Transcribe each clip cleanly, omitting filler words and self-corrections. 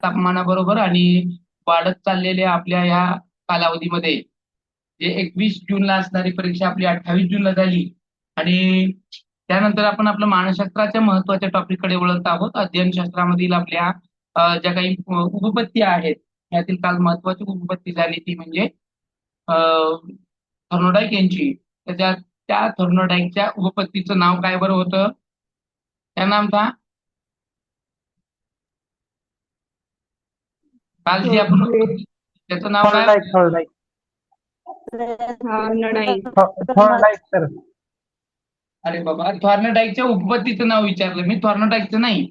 तापमानाबरोबर आणि वाढत चाललेल्या आपल्या ह्या कालावधीमध्ये जे 21 जूनला असणारी परीक्षा आपली 28 जूनला झाली आणि त्यानंतर आपण आपलं मानसशास्त्राच्या महत्वाच्या टॉपिककडे वळत आहोत. अध्ययनशास्त्रामधील आपल्या ज्या काही उपपत्ती आहेत यातील काल महत्वाची उपपत्ती झाली ती म्हणजे थर्नोडाईक यांची. त्याच्या त्या थर्नोडाईकच्या उपपत्तीचं नाव काय बरं होतं? क्या नाम था? काल जी आपण त्याचं नाव काय? Third third Thorndike. Third sir. अरे बाबा, थॉर्नडाईकच्या उपपत्तीचं नाव विचारलं मी, थॉर्नडाईकचं नाही.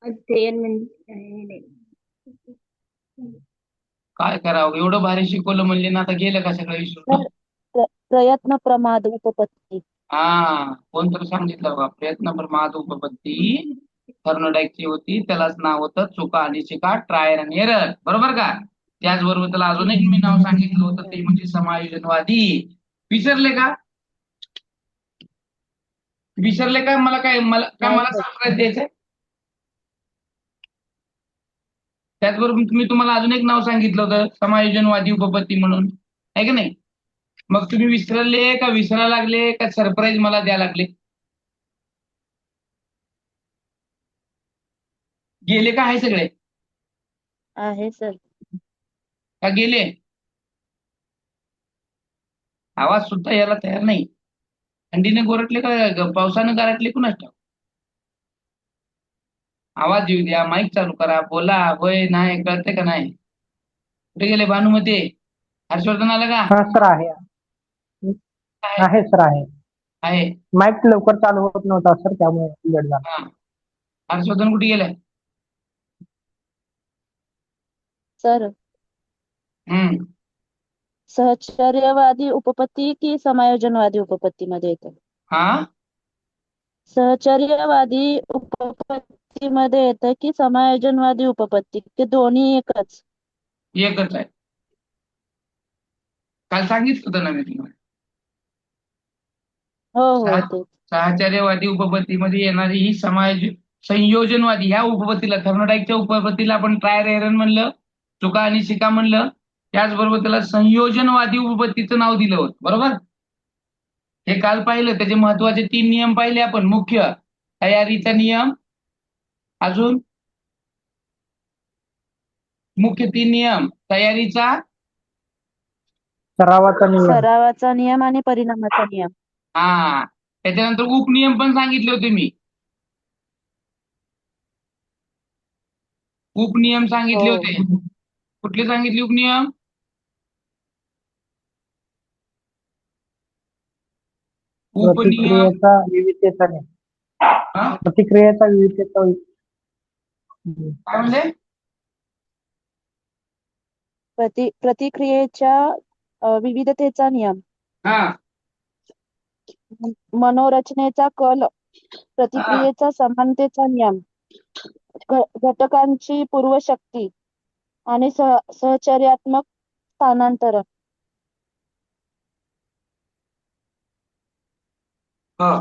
अध्ययन म्हणजे काय करावं, एवढं भारी शिकवलं म्हणजे ना, आता गेलं का सगळं विसरून? प्रयत्न प्रमाद उपपत्ती. हा, कोण तर सांगितलं बा, प्रयत्न प्रमाद उपपत्ती थर्नोडाईकची होती. त्यालाच नाव होतं चुका आणि शिका, ट्रायल आणि एरर, बरोबर का? त्याचबरोबर त्याला अजून एक मी नाव सांगितलं होतं ते म्हणजे समायोजनवादी. विसरले का? विसरले का? मला नाही सर. सरप्राईज द्यायचंय. त्याचबरोबर मी तुम्हाला अजून एक नाव सांगितलं होतं समायोजनवादी उपपत्ती म्हणून, आहे की नाही? मग तुम्ही विसरले का विसरायला लागले का सरप्राईज मला द्यायला लागले? गेले का आहे सगळे? आहे सर. का गेले? आवाज सुद्धा यायला तयार नाही. थंडीने गोरटले का पावसानं गारटले कुणाच ठाऊक? आवाज येऊ द्या, माईक चालू करा, बोला. होय नाही कळते का नाही? कुठे गेले भानुमती? हर्षवर्धन आलं का? हा सर आहे. आहे सर आहे. आहे. माईक लवकर चालू होत नव्हता सर, त्यामुळे लेट झाला. हा, हर्षवर्धन कुठे गेलाय? सर, हम्म. सहचर्यवादी उपपत्ती की समायोजनवादी उपपत्ती मध्ये येतं? हा, सहचर्यवादी उपपत्ती मध्ये येतं की समायोजनवादी उपपत्ती, की दोन्ही एकच? एकच आहे. काल सांगितलं होतं ना मी तुम्हाला. हो तेच. साहचर्यवादी उपपत्तीमध्ये येणारी ही संयोजनवादी ह्या उपपत्तीला, थर्मोडाईकच्या उपपत्तीला आपण ट्रायल एरर म्हणलं, चुका आणि शिका म्हणलं. त्याचबरोबर त्याला संयोजनवादी उपपत्तीचं नाव दिलं होतं, बरोबर? हे काल पाहिलं. त्याचे महत्वाचे 3 नियम पाहिले आपण. मुख्य तयारीचा नियम, अजून मुख्य 3 नियम तयारीचा, सरावाचा नियम. सरावाचा नियम आणि परिणामाचा नियम. हा, त्याच्यानंतर उपनियम पण सांगितले होते मी. उपनियम सांगितले हो. होते. कुठले सांगितले उपनियम? उपनियम. प्रतिक्रियेचा विविधतेचा नियम. हा? प्रतिक्रियेचा विविधतेचा. काय म्हणले? प्रतिक्रियेच्या विविधतेचा नियम. हा, मनोरचनेचा कल. प्रतिक्रियेचा समानतेचा नियम. घटकांची पूर्वशक्ती आणि सहचर्यात्मक स्थानांतरण. हा.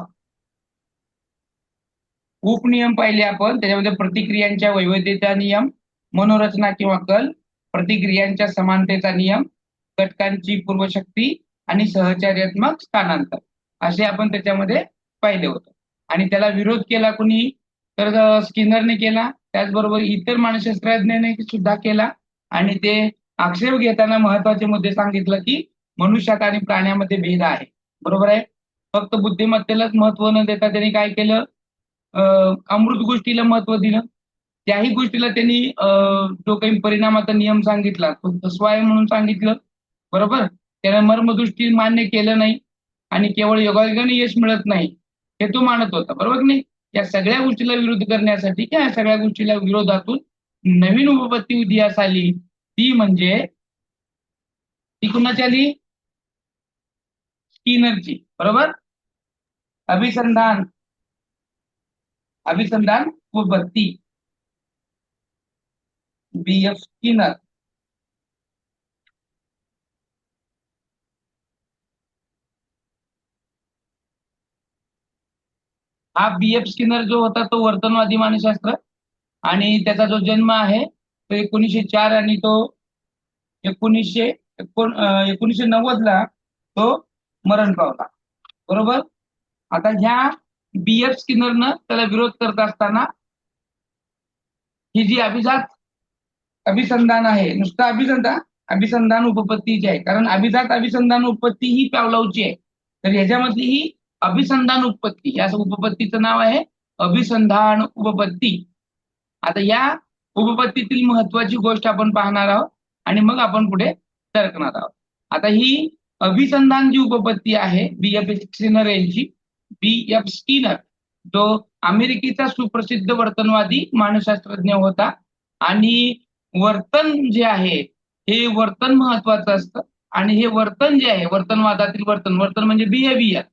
उपनियम पाहिले आपण. त्याच्यामध्ये प्रतिक्रियांच्या वैविध्यतेचा नियम, मनोरचना किंवा कल, प्रतिक्रियांच्या समानतेचा नियम, घटकांची पूर्वशक्ती आणि सहचर्यात्मक स्थानांतर, असे आपण त्याच्यामध्ये पाहिले होते. आणि त्याला विरोध केला कुणी? तर स्किनरने केला. त्याचबरोबर इतर मानसशास्त्रज्ञांनी सुद्धा केला. आणि ते आक्षेप घेताना महत्वाचे मुद्दे सांगितलं की मनुष्यात आणि प्राण्यामध्ये भेद आहे, बरोबर आहे. फक्त बुद्धिमत्तेलाच महत्व न देता त्यांनी काय केलं? अमृत गोष्टीला महत्व दिलं. त्याही गोष्टीला त्यांनी जो काही परिणामाचा नियम सांगितला तो फसवा आहे म्हणून सांगितलं, बरोबर. त्याने मर्मदृष्टी मान्य केलं नाही आणि केवळ योगायोगाने यश मिळत नाही हे तो मानत होता, बरोबर की नाही. या सगळ्या गोष्टीला विरोध करण्यासाठी किंवा सगळ्या गोष्टीला विरोधातून नवीन उपपत्ती उदयास आली. ती म्हणजे ती कुणाची आली? स्किनरची, बरोबर. अभिसंधान उपपत्ती, B.F. स्किनर. हा BF स्किनर जो होता तो वर्तनवादी मानसशास्त्र, आणि त्याचा जो जन्म आहे तो 1904 आणि तो 1990 तो मरण पावला. बरोबर. आता ह्या BF स्किनरनं त्याला विरोध करत असताना ही जी अभिसंधान आहे, नुसतं अभिसंधान उपपत्ती जी आहे, कारण अभिजात अभिसंधान उपपत्ती ही पावलावची आहे, तर ह्याच्यामधली ही अभिसंधान उपपत्ती, या उपपत्तीचं नाव आहे अभिसंधान उपपत्ती. आता या उपपत्तीतील महत्वाची गोष्ट आपण पाहणार आहोत आणि मग आपण पुढे सरकणार आहोत. आता ही अभिसंधान जी उपपत्ती आहे BF स्किनर यांची, BF स्किनर जो अमेरिकेचा सुप्रसिद्ध वर्तनवादी मानसशास्त्रज्ञ होता, आणि वर्तन जे आहे हे वर्तन महत्वाचं असतं, आणि हे वर्तन जे आहे वर्तनवादातील वर्तन म्हणजे बिहेवियर,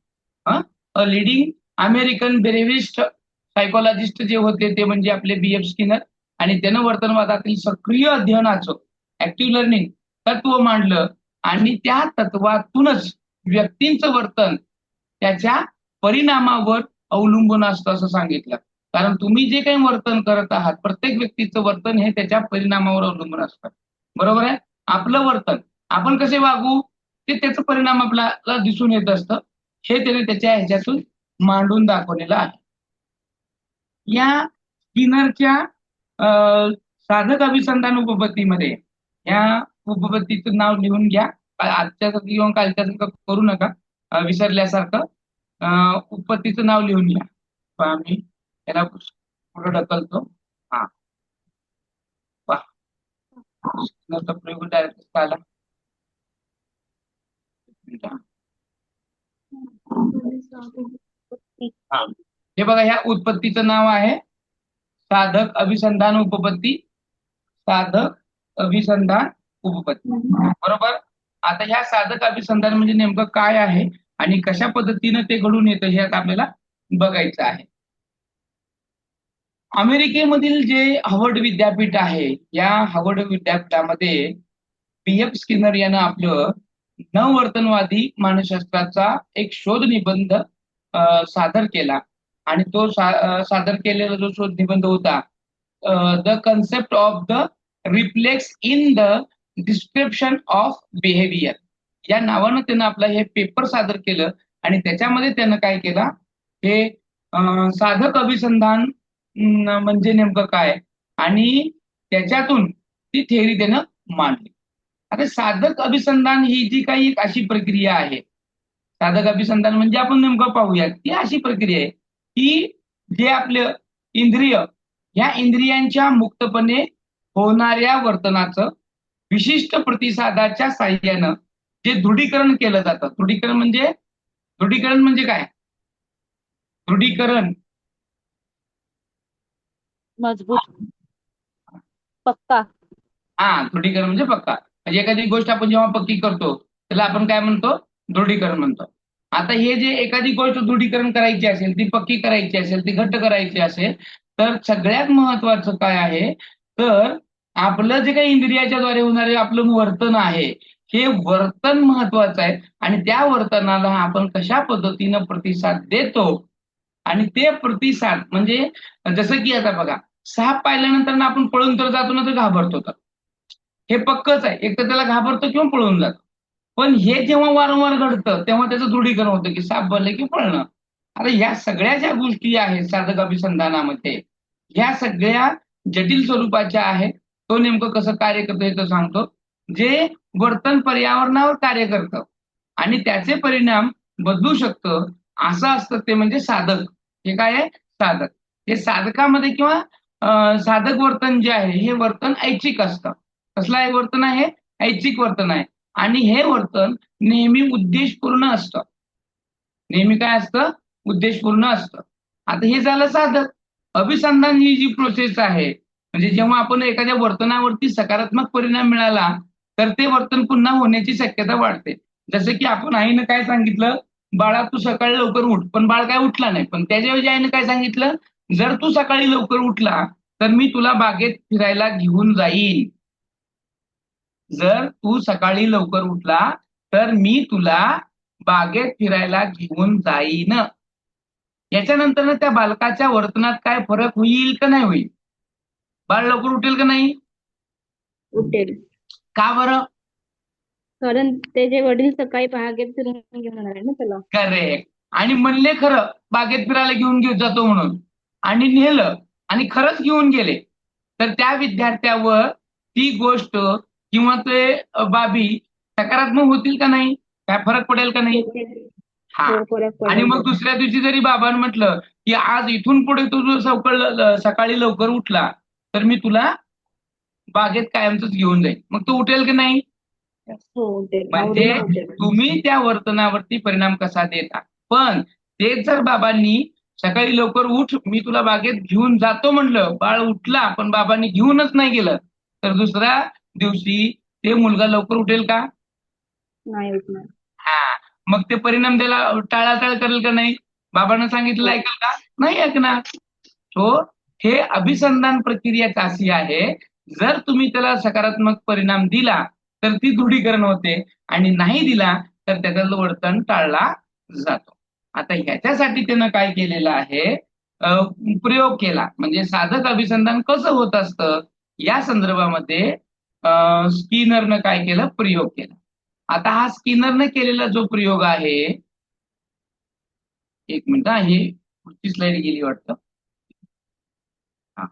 लिडिंग अमेरिकन बेरेविस्ट सायकोलॉजिस्ट जे होते ते म्हणजे आपले BF स्किनर, आणि त्यानं वर्तनवादातील सक्रिय अध्ययनाचं ऍक्टिव्ह लर्निंग तत्व मांडलं, आणि त्या तत्वातूनच व्यक्तींचं वर्तन त्याच्या परिणामावर अवलंबून असतं असं सांगितलं. कारण तुम्ही जे काही वर्तन करत आहात, प्रत्येक व्यक्तीचं वर्तन हे त्याच्या परिणामावर अवलंबून असतं. बरोबर आहे. आपलं वर्तन आपण कसे वागू ते त्याचं परिणाम आपल्याला दिसून येत असतं, हे त्याने त्याच्या ह्याच्यातून मांडून दाखवलेलं आहे. या स्किनरच्या साधक अभिसंधान उपपत्तीमध्ये या उपपत्तीचं नाव लिहून घ्या. आजच्यासारखं किंवा कालच्यासारखं करू नका, विसरल्यासारखं. उपपत्तीचं नाव लिहून घ्या. मी त्याला पुढे ढकलतो. हा, प्रयोग डायरेक्ट आला. हे बघा, ह्या उत्पत्तीचं नाव आहे साधक अभिसंधान उपपत्ती. साधक अभिसंधान उपपत्ती. बरोबर. आता ह्या साधक अभिसंधान म्हणजे नेमकं काय आहे आणि कशा पद्धतीनं ते घडून येतं हे आता आपल्याला बघायचं आहे. अमेरिकेमधील जे हार्वर्ड विद्यापीठ आहे, या हार्वर्ड विद्यापीठामध्ये BF स्किनर यानं आपलं नववर्तनवादी मानसशास्त्राचा एक शोध निबंध सादर केला, आणि तो सादर केलेला जो शोध निबंध होता the concept of the reflex in the description of behaviour, या नावानं त्यानं आपलं हे पेपर सादर केलं, आणि त्याच्यामध्ये त्यानं काय केलं, हे साधक अभिसंधान म्हणजे नेमकं काय, आणि त्याच्यातून ती थेअरी त्यानं मांडली. आता साधक अभिसंधान ही जी काही एक अशी प्रक्रिया आहे, साधक अभिसंधान म्हणजे आपण नेमकं पाहूया की अशी प्रक्रिया आहे की जे आपलं इंद्रिय, या इंद्रियांच्या मुक्तपणे होणाऱ्या वर्तनाचं विशिष्ट प्रतिसादाच्या साह्यानं जे दृढीकरण केलं जातं. दृढीकरण म्हणजे काय? दृढीकरण मजबूत, पक्का. दृढीकरण म्हणजे पक्का. म्हणजे एखादी गोष्ट आपण जेव्हा पक्की करतो त्याला आपण काय म्हणतो? दृढीकरण म्हणतो. आता हे जे एखादी गोष्ट दृढीकरण करायची असेल, ती पक्की करायची असेल, ती घट्ट करायची असेल, तर सगळ्यात महत्वाचं काय आहे, तर आपलं जे काही इंद्रियाच्या द्वारे होणारे आपलं वर्तन आहे, हे वर्तन महत्वाचं आहे, आणि त्या वर्तनाला आपण कशा पद्धतीनं प्रतिसाद देतो, आणि ते प्रतिसाद म्हणजे जसं की आता बघा, साप पाहिल्यानंतर आपण पळून तर जातो ना, तर घाबरतो, तर हे पक्कच आहे. एक तर त्याला घाबरतो किंवा पळून जातो. पण हे जेव्हा वारंवार घडतं तेव्हा त्याचं दृढीकरण होतं की साप भरले की पळणं. आता या सगळ्या ज्या गोष्टी आहेत साधक अभिसंधानामध्ये, ह्या सगळ्या जटिल स्वरूपाच्या आहेत. तो नेमकं कसं कार्य करतो हे तर सांगतो. जे वर्तन पर्यावरणावर कार्य करतं आणि त्याचे परिणाम बदलू शकतं असं असतं ते म्हणजे साधक. हे काय आहे? साधक. हे साधकामध्ये किंवा साधक वर्तन जे आहे हे वर्तन ऐच्छिक असतं. कसलं आहे वर्तन आहे? ऐच्छिक वर्तन आहे, आणि हे वर्तन नेहमी उद्देशपूर्ण असतं. नेहमी काय असतं? उद्देशपूर्ण असतं. आता हे झालं साधक. अभिसंधान ही जी प्रोसेस आहे, म्हणजे जेव्हा आपण एखाद्या वर्तनावरती सकारात्मक परिणाम मिळाला तर ते वर्तन पुन्हा होण्याची शक्यता वाढते. जसं की आपण आईनं काय सांगितलं, बाळा तू सकाळी लवकर उठ, पण बाळ काय उठला नाही. पण त्याच्याऐवजी आईनं काय सांगितलं, जर तू सकाळी लवकर उठला तर मी तुला बागेत फिरायला घेऊन जाईन. जर तू सकाळी लवकर उठला तर मी तुला बागेत फिरायला घेऊन जाईन. याच्यानंतर ना त्या बालकाच्या वर्तनात काय फरक होईल का नाही होईल? बाळ लवकर उठेल का नाही? उठेल. का बरं? कारण त्याचे वडील सकाळी बागेत फिरून घेऊन येणार आहे ना त्याला. करेक्ट. आणि म्हणले खरं बागेत फिरायला घेऊन जातो म्हणून, आणि नेलं आणि खरंच घेऊन गेले, तर त्या विद्यार्थ्यावर ती गोष्ट किंवा ते बाबी सकारात्मक होतील का नाही? काय फरक पडेल का नाही? हा. हो, फरक आणि पडेल मग त्याचा. दुसऱ्या दिवशी जरी बाबांनी म्हटलं की आज इथून पुढे तू जो सकाळी लवकर उठला तर मी तुला बागेत कायमच घेऊन जाईल, मग तू उठेल की नाही? हो, उठेल. म्हणजे आवडीने उठेल. तुम्ही त्या वर्तनावरती परिणाम कसा देता. पण तेच जर बाबांनी सकाळी लवकर उठ मी तुला बागेत घेऊन जातो म्हणलं, बाळ उठला पण बाबांनी घेऊनच नाही गेलं, तर दुसऱ्या दिवशी ते मुलगा लवकर उठेल का? नाही उठणार. हा. मग ते परिणाम त्याला टाळाटाळ करेल का नाही? बाबांना सांगितलं हो. ऐकल का? नाही ऐकणार. तो हे अभिसंधान प्रक्रियाच अशी आहे, जर तुम्ही त्याला सकारात्मक परिणाम दिला तर ती दृढीकरण होते, आणि नाही दिला तर त्याचं वर्तन टाळला जातो. आता ह्याच्यासाठी त्यानं काय केलेलं आहे, प्रयोग केला. म्हणजे साधक अभिसंधान कसं होत असतं या संदर्भामध्ये स्किनरनं काय केलं, प्रयोग केला. आता हा स्किनरनं केलेला जो प्रयोग आहे, एक मिनिट हे पुढची स्लाइड गेली वाटतं. हा.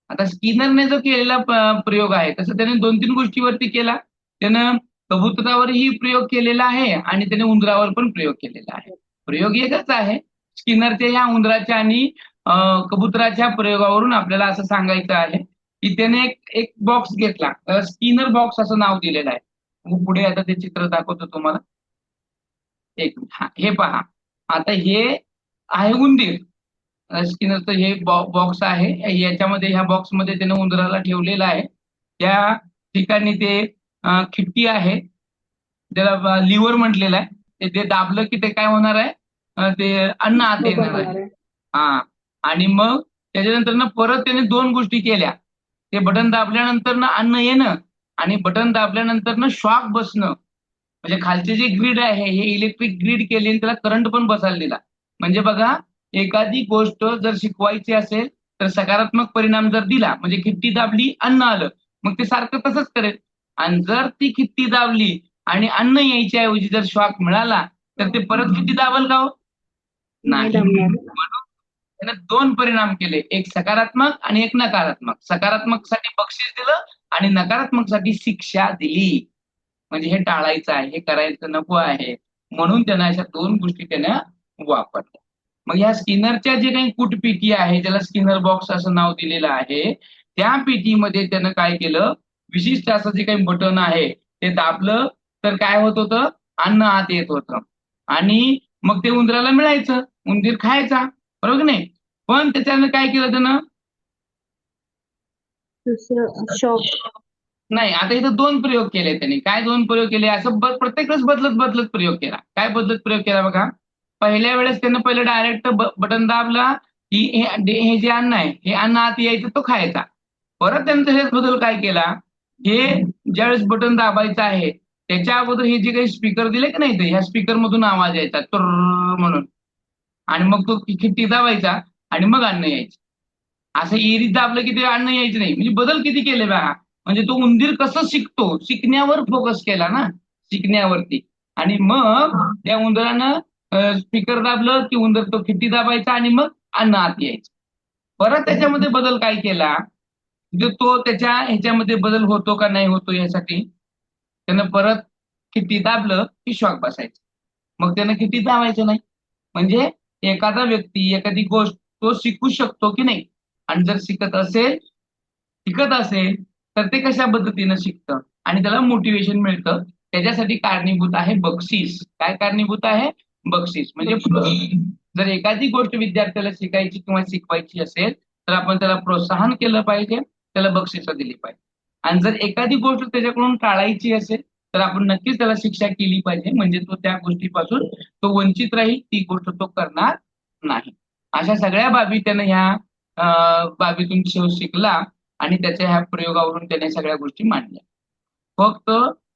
आता स्किनरने जो केलेला प्रयोग आहे तसं त्याने 2-3 गोष्टीवरती केला. त्यानं कबुतरावरही प्रयोग केलेला आहे आणि त्याने उंदरावर पण प्रयोग केलेला आहे. प्रयोग एकच आहे. स्किनरच्या ह्या उंदराच्या आणि कबुतराच्या प्रयोगावरून आपल्याला असं सांगायचं आहे की त्याने एक बॉक्स घेतला, स्किनर बॉक्स असं नाव दिलेलं आहे. मग पुढे आता ते चित्र दाखवतो तुम्हाला. एक मिनिट. हा, हे पहा. आता हे आहे उंदीर. स्किनरचं हे बॉक्स आहे. याच्यामध्ये ह्या बॉक्समध्ये त्याने उंदराला ठेवलेलं आहे. त्या ठिकाणी ते खिट्टी आहे, त्याला लिव्हर म्हटलेलं आहे. ते दाबलं की ते काय होणार आहे, ते अन्न आत येणार आहे. हा. आणि मग त्याच्यानंतर ना परत त्याने 2 गोष्टी केल्या. ते बटन दाबल्यानंतर ना अन्न येणं, आणि बटन दाबल्यानंतर ना शॉक बसणं. म्हणजे खालचे जे ग्रीड आहे हे इलेक्ट्रिक ग्रीड केले आणि त्याला करंट पण बसायला दिला. म्हणजे बघा, एखादी गोष्ट जर शिकवायची असेल तर सकारात्मक परिणाम जर दिला, म्हणजे खिट्टी दाबली अन्न आलं, मग ते सारखं तसंच करेल. आणि जर ती खिट्टी दाबली आणि अन्न यायच्या ऐवजी जर शॉक मिळाला तर ते परत खिट्टी दाबल का हो? नाही नाही. जमणार. म्हणून त्याने 2 परिणाम केले, एक सकारात्मक आणि एक नकारात्मक. सकारात्मक साठी बक्षीस दिलं आणि नकारात्मक साठी शिक्षा दिली. म्हणजे हे टाळायचं आहे, हे करायचं नको आहे, म्हणून त्यानं अशा 2 गोष्टी त्यानं वापरल्या. मग ह्या स्किनरच्या जे काही कूटपेटी आहे, ज्याला स्किनर बॉक्स असं नाव दिलेलं आहे, त्या पेटीमध्ये त्यानं काय केलं, विशिष्ट असं जे काही बटन आहे ते दाबलं तर काय होत होतं, अन्न आत येत होतं आणि मग ते उंदराला मिळायचं, उंदीर खायचा, बरोबर की नाही? पण त्याच्यानं काय केलं त्यानं, दुसरं शॉक. नाही. आता इथं 2 प्रयोग केले त्यांनी. काय 2 प्रयोग केले, असं प्रत्येक वेळेस बदलत बदलत प्रयोग केला. काय बदलत प्रयोग केला बघा. पहिल्या वेळेस त्यानं पहिलं डायरेक्ट बटन दाबला की हे जे अन्न आहे हे अन्न आत यायचं, तो खायचा. परत त्यानं त्याच्यात बदल काय केला, हे ज्यावेळेस बटन दाबायचं आहे त्याच्या अगोदर हे जे काही स्पीकर दिले की नाही, ह्या स्पीकर मधून आवाज यायचा तर म्हणून, आणि मग तो खिट्टी दाबायचा आणि मग अन्न यायचं. असं एरीत दाबलं की ते अन्न यायचं नाही. म्हणजे बदल किती केले बघा. म्हणजे तो उंदीर कसं शिकतो, शिकण्यावर फोकस केला ना, शिकण्यावरती. आणि मग त्या उंदरानं स्पीकर दाबलं की उंदर तो खिट्टी दाबायचा आणि मग अन्न आत यायचं. परत त्याच्यामध्ये बदल काय केला, म्हणजे तो त्याच्या ह्याच्यामध्ये बदल होतो का नाही होतो यासाठी त्यानं परत खिट्टी दाबलं की शॉक बसायचं. मग त्यानं खिट्टी दाबायचं नाही. म्हणजे एखादा व्यक्ती एखादी गोष्ट तो शिकू शकतो की नाही, आणि जर शिकत असेल तर ते कशा पद्धतीनं शिकतं आणि त्याला मोटिवेशन मिळतं. त्याच्यासाठी कारणीभूत आहे बक्षीस. काय कारणीभूत आहे? बक्षीस. म्हणजे जर एखादी गोष्ट विद्यार्थ्याला शिकायची किंवा शिकवायची असेल तर आपण त्याला प्रोत्साहन केलं पाहिजे, त्याला बक्षिसं दिली पाहिजे. आणि जर एखादी गोष्ट त्याच्याकडून टाळायची असेल तर आपण नक्कीच त्याला शिक्षा केली पाहिजे, म्हणजे तो त्या गोष्टीपासून तो वंचित राहील, ती गोष्ट तो करणार नाही. अशा सगळ्या बाबी त्यानं ह्या बाबीतून शिकला आणि त्याच्या ह्या प्रयोगावरून त्याने सगळ्या गोष्टी मांडल्या. फक्त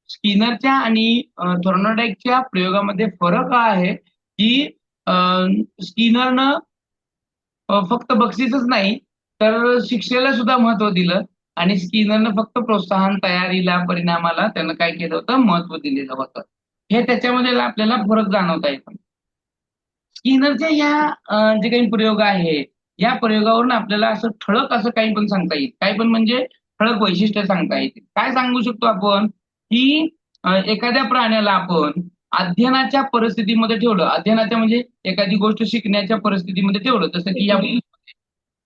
स्किनरच्या आणि थॉर्नडाईकच्या प्रयोगामध्ये फरक हा आहे की स्किनरनं फक्त बक्षीसच नाही तर शिक्षेला सुद्धा महत्व दिलं आणि स्किनरनं फक्त प्रोत्साहन तयारीला परिणामाला त्यानं काय केलं होतं महत्व दिलेलं होतं. हे त्याच्यामध्ये आपल्याला फरक जाणवता येतो. स्किनरच्या ह्या जे काही प्रयोग आहे या प्रयोगावरून आपल्याला असं ठळक असं काही पण सांगता येईल. काही पण म्हणजे ठळक वैशिष्ट्य सांगता येतील. काय सांगू शकतो आपण की एखाद्या प्राण्याला आपण अध्ययनाच्या परिस्थितीमध्ये ठेवलं, अध्ययनाच्या म्हणजे एखादी गोष्ट शिकण्याच्या परिस्थितीमध्ये ठेवलं, जसं की या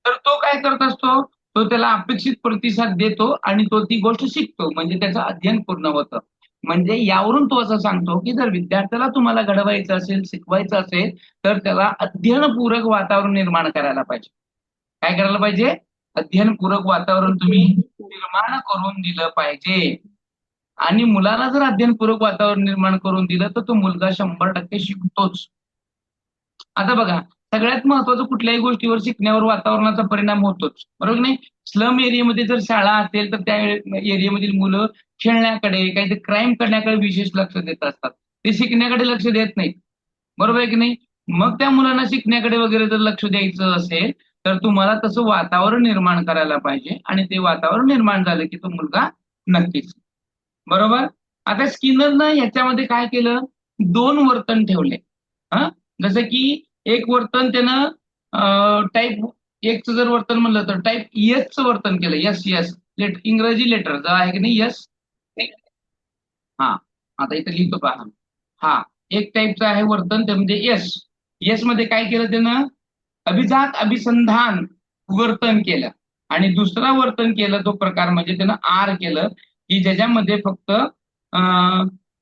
तर तो काय करत असतो, तो त्याला अपेक्षित प्रतिसाद देतो आणि तो ती गोष्ट शिकतो म्हणजे त्याचं अध्ययन पूर्ण होतं. म्हणजे यावरून तो असं सांगतो की जर विद्यार्थ्याला तुम्हाला घडवायचं असेल, शिकवायचं असेल तर त्याला अध्ययनपूरक वातावरण निर्माण करायला पाहिजे. काय करायला पाहिजे? अध्ययनपूरक वातावरण तुम्ही निर्माण करून दिलं पाहिजे. आणि मुलाला जर अध्ययनपूरक वातावरण निर्माण करून दिलं तर तो मुलगा 100% शिकतोच. आता बघा, सगळ्यात महत्वाचं कुठल्याही गोष्टीवर शिकण्यावर वातावरणाचा परिणाम होतोच, बरोबर नाही? स्लम एरियामध्ये जर शाळा असेल तर त्या एरियामधील मुलं खेळण्याकडे, काहीतरी क्राईम करण्याकडे विशेष लक्ष देत असतात. ते शिकण्याकडे लक्ष देत नाहीत, बरोबर आहे की नाही? मग त्या मुलांना शिकण्याकडे वगैरे जर लक्ष द्यायचं असेल तर तुम्हाला तसं वातावरण निर्माण करायला पाहिजे आणि ते वातावरण निर्माण झालं की तो मुलगा नक्कीच, बरोबर. आता स्किनरनं याच्यामध्ये काय केलं, 2 वर्तन ठेवले. हा, जसं की एक वर्तन त्यानं टाईप एकचं जर वर्तन म्हणलं तर टाईप येसचं वर्तन केलं. यस यस इंग्रजी लेटर जर आहे की नाही यस. हा, आता इथं लिहितो पहा. हा एक टाईपचं आहे वर्तन ते म्हणजे यस. यस मध्ये काय केलं त्यानं, अभिजात अभिसंधान वर्तन केलं आणि दुसरा वर्तन केलं तो प्रकार म्हणजे त्यानं आर केलं की ज्याच्यामध्ये फक्त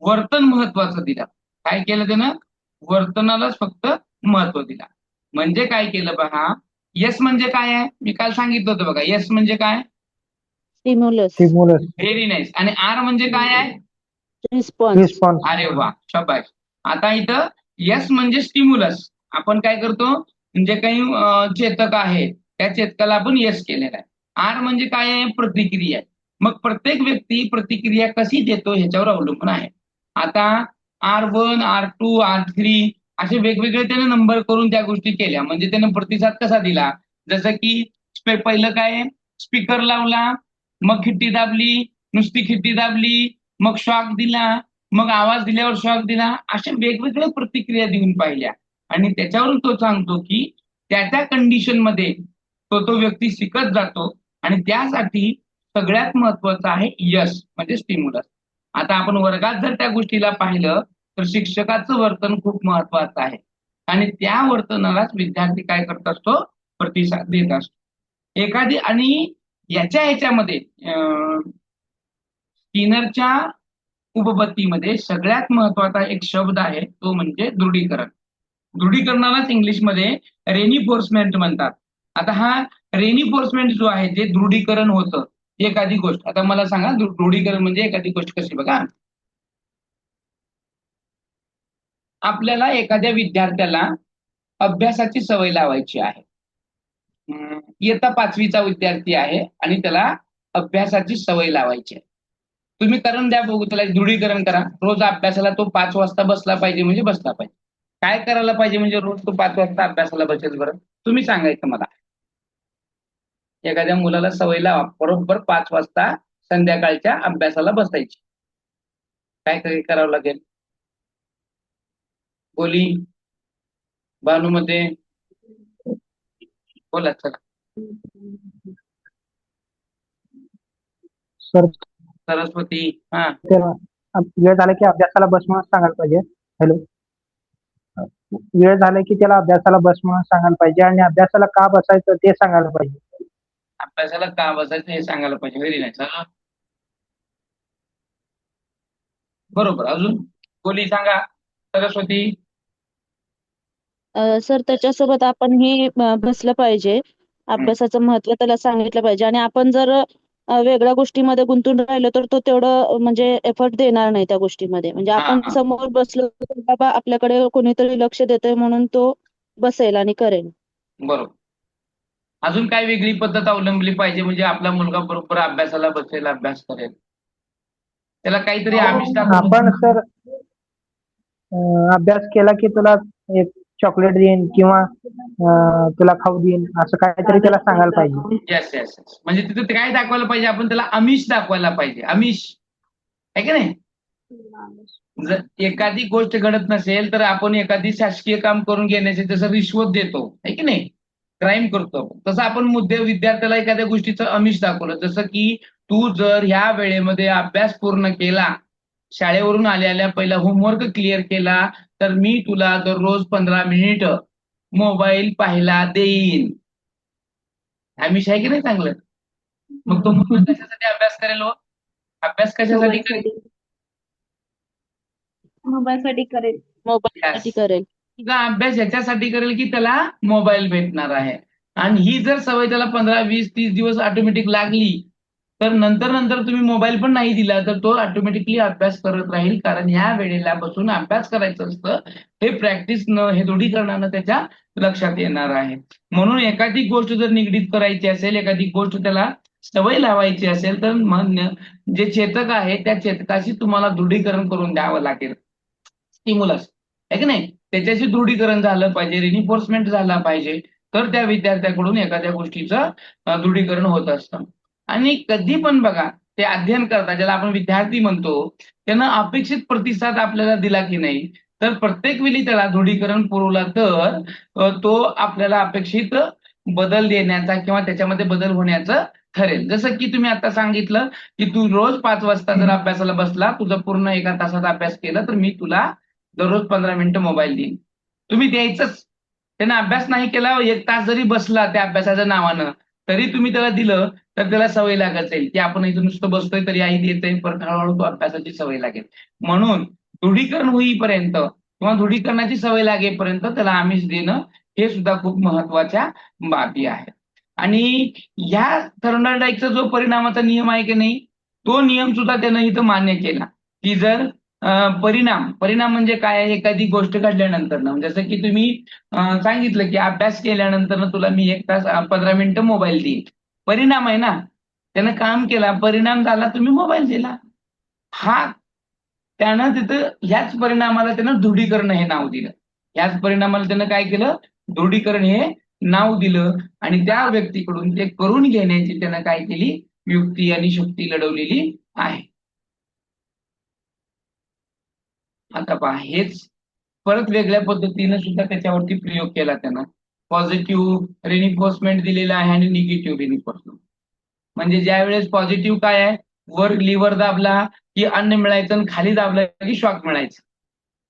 वर्तन महत्वाचं दिलं. काय केलं त्यानं, वर्तनालाच फक्त महत्व दिला. म्हणजे काय केलं पहा, यस म्हणजे काय आहे मी काल सांगितलं होतं बघा. यस म्हणजे काय, स्टिम्युलस, स्टिम्युलस, व्हेरी नाईस. आणि आर म्हणजे काय आहे, रिस्पॉन्स. रिस्पॉन्स. अरे वा शाबाश. आता इथं यस म्हणजे स्टिम्युलस. आपण काय करतो, जे काही चेतक आहे त्या चेतकाला आपण यस केलेला आहे. आर म्हणजे काय आहे, प्रतिक्रिया. मग प्रत्येक व्यक्ती प्रतिक्रिया कशी देतो ह्याच्यावर अवलंबून आहे. आता R1, R2, R3 असे वेगवेगळे त्याने नंबर करून त्या गोष्टी केल्या म्हणजे त्याने प्रतिसाद कसा दिला. जसं की पहिलं काय, स्पीकर लावला, मग खिट्टी दाबली, नुसती खिट्टी दाबली, मग शॉक दिला, मग आवाज दिल्यावर शॉक दिला, अशा वेगवेगळ्या प्रतिक्रिया देऊन पाहिल्या आणि त्याच्यावरून तो सांगतो की त्या कंडिशन मध्ये तो व्यक्ती शिकत जातो आणि त्यासाठी सगळ्यात महत्वाचं आहे यश म्हणजे स्टिम्युलस. आता आपण वर्गात जर त्या गोष्टीला पाहिलं तर शिक्षकाचं वर्तन खूप महत्वाचं आहे आणि त्या वर्तनालाच विद्यार्थी काय करत असतो, प्रतिसाद देत असतो. एखादी आणि ह्याच्यामध्ये स्किनरच्या उपपत्तीमध्ये सगळ्यात महत्वाचा एक शब्द आहे तो म्हणजे दृढीकरण. दृढीकरणालाच इंग्लिशमध्ये रेनिफोर्समेंट म्हणतात. आता हा रेनिफोर्समेंट जो आहे जे दृढीकरण होतं एखादी गोष्ट. आता मला सांगा दृढीकरण म्हणजे एखादी गोष्ट कशी, बघा आपल्याला एखाद्या विद्यार्थ्याला अभ्यासाची सवय लावायची आहे. इयत्ता 5वीचा विद्यार्थी आहे आणि त्याला अभ्यासाची सवय लावायची आहे. तुम्ही करून द्या बघू, त्याला दृढीकरण करा. रोज अभ्यासाला तो 5 वाजता बसला पाहिजे म्हणजे बसला पाहिजे. काय करायला पाहिजे म्हणजे रोज तो 5 वाजता अभ्यासाला बसेल बरं, तुम्ही सांगायचं मला. एखाद्या मुलाला सवय लावा बरोबर 5 वाजता संध्याकाळच्या अभ्यासाला बसायची. काय करावं लागेल, बोली भानुमध्ये बोला चला. सर सरस्वती, हा त्याला वेळ झाला की अभ्यासाला बस म्हणून सांगायला पाहिजे. हॅलो, वेळ झाला की त्याला अभ्यासाला बस म्हणून सांगायला पाहिजे आणि अभ्यासाला का बसायचं ते सांगायला पाहिजे. अभ्यासाला का बसायचं हे सांगायला पाहिजे. Very nice. बरोबर. अजून बोली सांगा सरस्वती. सर त्याच्यासोबत आपण ही बसलं पाहिजे. अभ्यासाचं महत्व त्याला सांगितलं पाहिजे आणि आपण जर वेगळ्या गोष्टीमध्ये गुंतून राहिलो तर तो तेवढं म्हणजे एफर्ट देणार नाही त्या गोष्टीमध्ये. म्हणजे आपण हा. समोर बसलो तर बाबा आपल्याकडे कोणीतरी लक्ष देतंय म्हणून तो बसेल आणि करेल. बरोबर. अजून काय वेगळी पद्धत अवलंबली पाहिजे म्हणजे आपला मुलगा बरोबर अभ्यासाला बसेल, अभ्यास करेल. त्याला काहीतरी आमिष दाखवलं. आपण सर अभ्यास केला की तुला एक चॉकलेट देईन किंवा तुला खाऊ देईन असं काहीतरी त्याला सांगायला पाहिजे. Yes yes yes. म्हणजे तिथं ते काय दाखवायला पाहिजे, आपण त्याला आमिष दाखवायला पाहिजे. आमिष आहे की नाही. जर एखादी गोष्ट घडत नसेल तर आपण एखादी शासकीय काम करून घेण्याचे जसं रिश्वत देतो आहे की नाही, क्राईम करतो, तसं आपण विद्यार्थ्याला एखाद्या गोष्टीचं आमिष दाखवलं. जसं की तू जर ह्या वेळेमध्ये अभ्यास पूर्ण केला, शाळेवरून आल्या पहिला होमवर्क क्लिअर केला, तर मी तुला दररोज 15 मिनिट मोबाईल पाहायला देईन. आमिष आहे की नाही चांगलं. मग तो मुलगा कशासाठी अभ्यास करेल हो? अभ्यास कशासाठी करेल? मोबाईलसाठी करेल. मोबाईलसाठी करेल. तुझा अभ्यास याच्यासाठी करेल की त्याला मोबाईल भेटणार आहे. आणि ही जर सवय त्याला 15, 20, 30 दिवस ऑटोमॅटिक लागली, तर नंतर तुम्ही मोबाईल पण नाही दिला तर तो ऑटोमॅटिकली अभ्यास करत राहील. कारण ह्या वेळेला बसून अभ्यास करायचं असतं, हे प्रॅक्टिस हे रूढीकरणानं त्याच्या लक्षात येणार आहे. म्हणून एखादी गोष्ट जर निगडीत करायची असेल, एखादी गोष्ट त्याला सवय लावायची असेल, तर जे चेतक आहे त्या चेतकाशी तुम्हाला दृढीकरण करून द्यावं लागेल. स्टिम्युलस आहे की नाही, त्याच्याशी दृढीकरण झालं पाहिजे, रिनिफोर्समेंट झाला पाहिजे, तर त्या विद्यार्थ्याकडून एखाद्या गोष्टीचं दृढीकरण होत असतं. आणि कधी पण बघा, ते अध्ययन करता ज्याला आपण विद्यार्थी म्हणतो, त्यानं अपेक्षित प्रतिसाद आपल्याला दिला की नाही, तर प्रत्येक वेळी त्याला दृढीकरण पुरवला तर तो आपल्याला अपेक्षित बदल देण्याचा किंवा त्याच्यामध्ये बदल होण्याचं ठरेल. जसं की तुम्ही आता सांगितलं की तू रोज 5 वाजता जर अभ्यासाला बसला, तुझा पूर्ण 1 तासाचा अभ्यास केला, तर मी तुला दररोज 15 मिनिटं मोबाईल देईन. तुम्ही द्यायचंच. त्यानं अभ्यास नाही केला, 1 तास जरी बसला त्या अभ्यासाच्या नावानं, तरी तुम्ही त्याला दिलं तर त्याला सवय लागत जाईल की आपण इथं नुसतं बसतोय तरी आई देतोय, परत हळूहळू तो अभ्यासाची सवय लागेल. म्हणून दृढीकरण होईपर्यंत किंवा दृढीकरणाची सवय लागेपर्यंत त्याला आमिष देणं हे सुद्धा खूप महत्वाच्या बाबी आहेत. आणि ह्या थर्मोडायनामिक्सचा जो परिणामाचा नियम आहे की नाही, तो नियम सुद्धा त्यानं इथं मान्य केला की जर परिणाम म्हणजे काय आहे, एखादी गोष्ट घडल्यानंतर जसं की तुम्ही सांगितलं की अभ्यास केल्यानंतर तुला मी 1 तास 15 मिनिटं मोबाईल देईन. परिणाम आहे ना, त्यानं काम केला, परिणाम झाला, तुम्ही मोबाईल दिला. त्यानं तिथं ह्याच परिणामाला त्यानं दृढीकरण हे नाव दिलं. ह्याच परिणामाला त्यानं काय केलं, दृढीकरण हे नाव दिलं. आणि त्या व्यक्तीकडून ते करून घेण्याची त्यानं काय केली, युक्ती आणि शुक्ती लढवलेली आहे. आता पहा, हेच परत वेगळ्या पद्धतीनं सुद्धा त्याच्यावरती प्रयोग केला त्यानं. पॉझिटिव्ह रिइन्फोर्समेंट दिलेला आहे आणि निगेटिव्ह रिइन्फोर्समेंट. म्हणजे ज्या वेळेस पॉझिटिव्ह काय आहे, वर लिव्हर दाबला की अन्न मिळायचं आणि खाली दाबला की शॉक मिळायचं.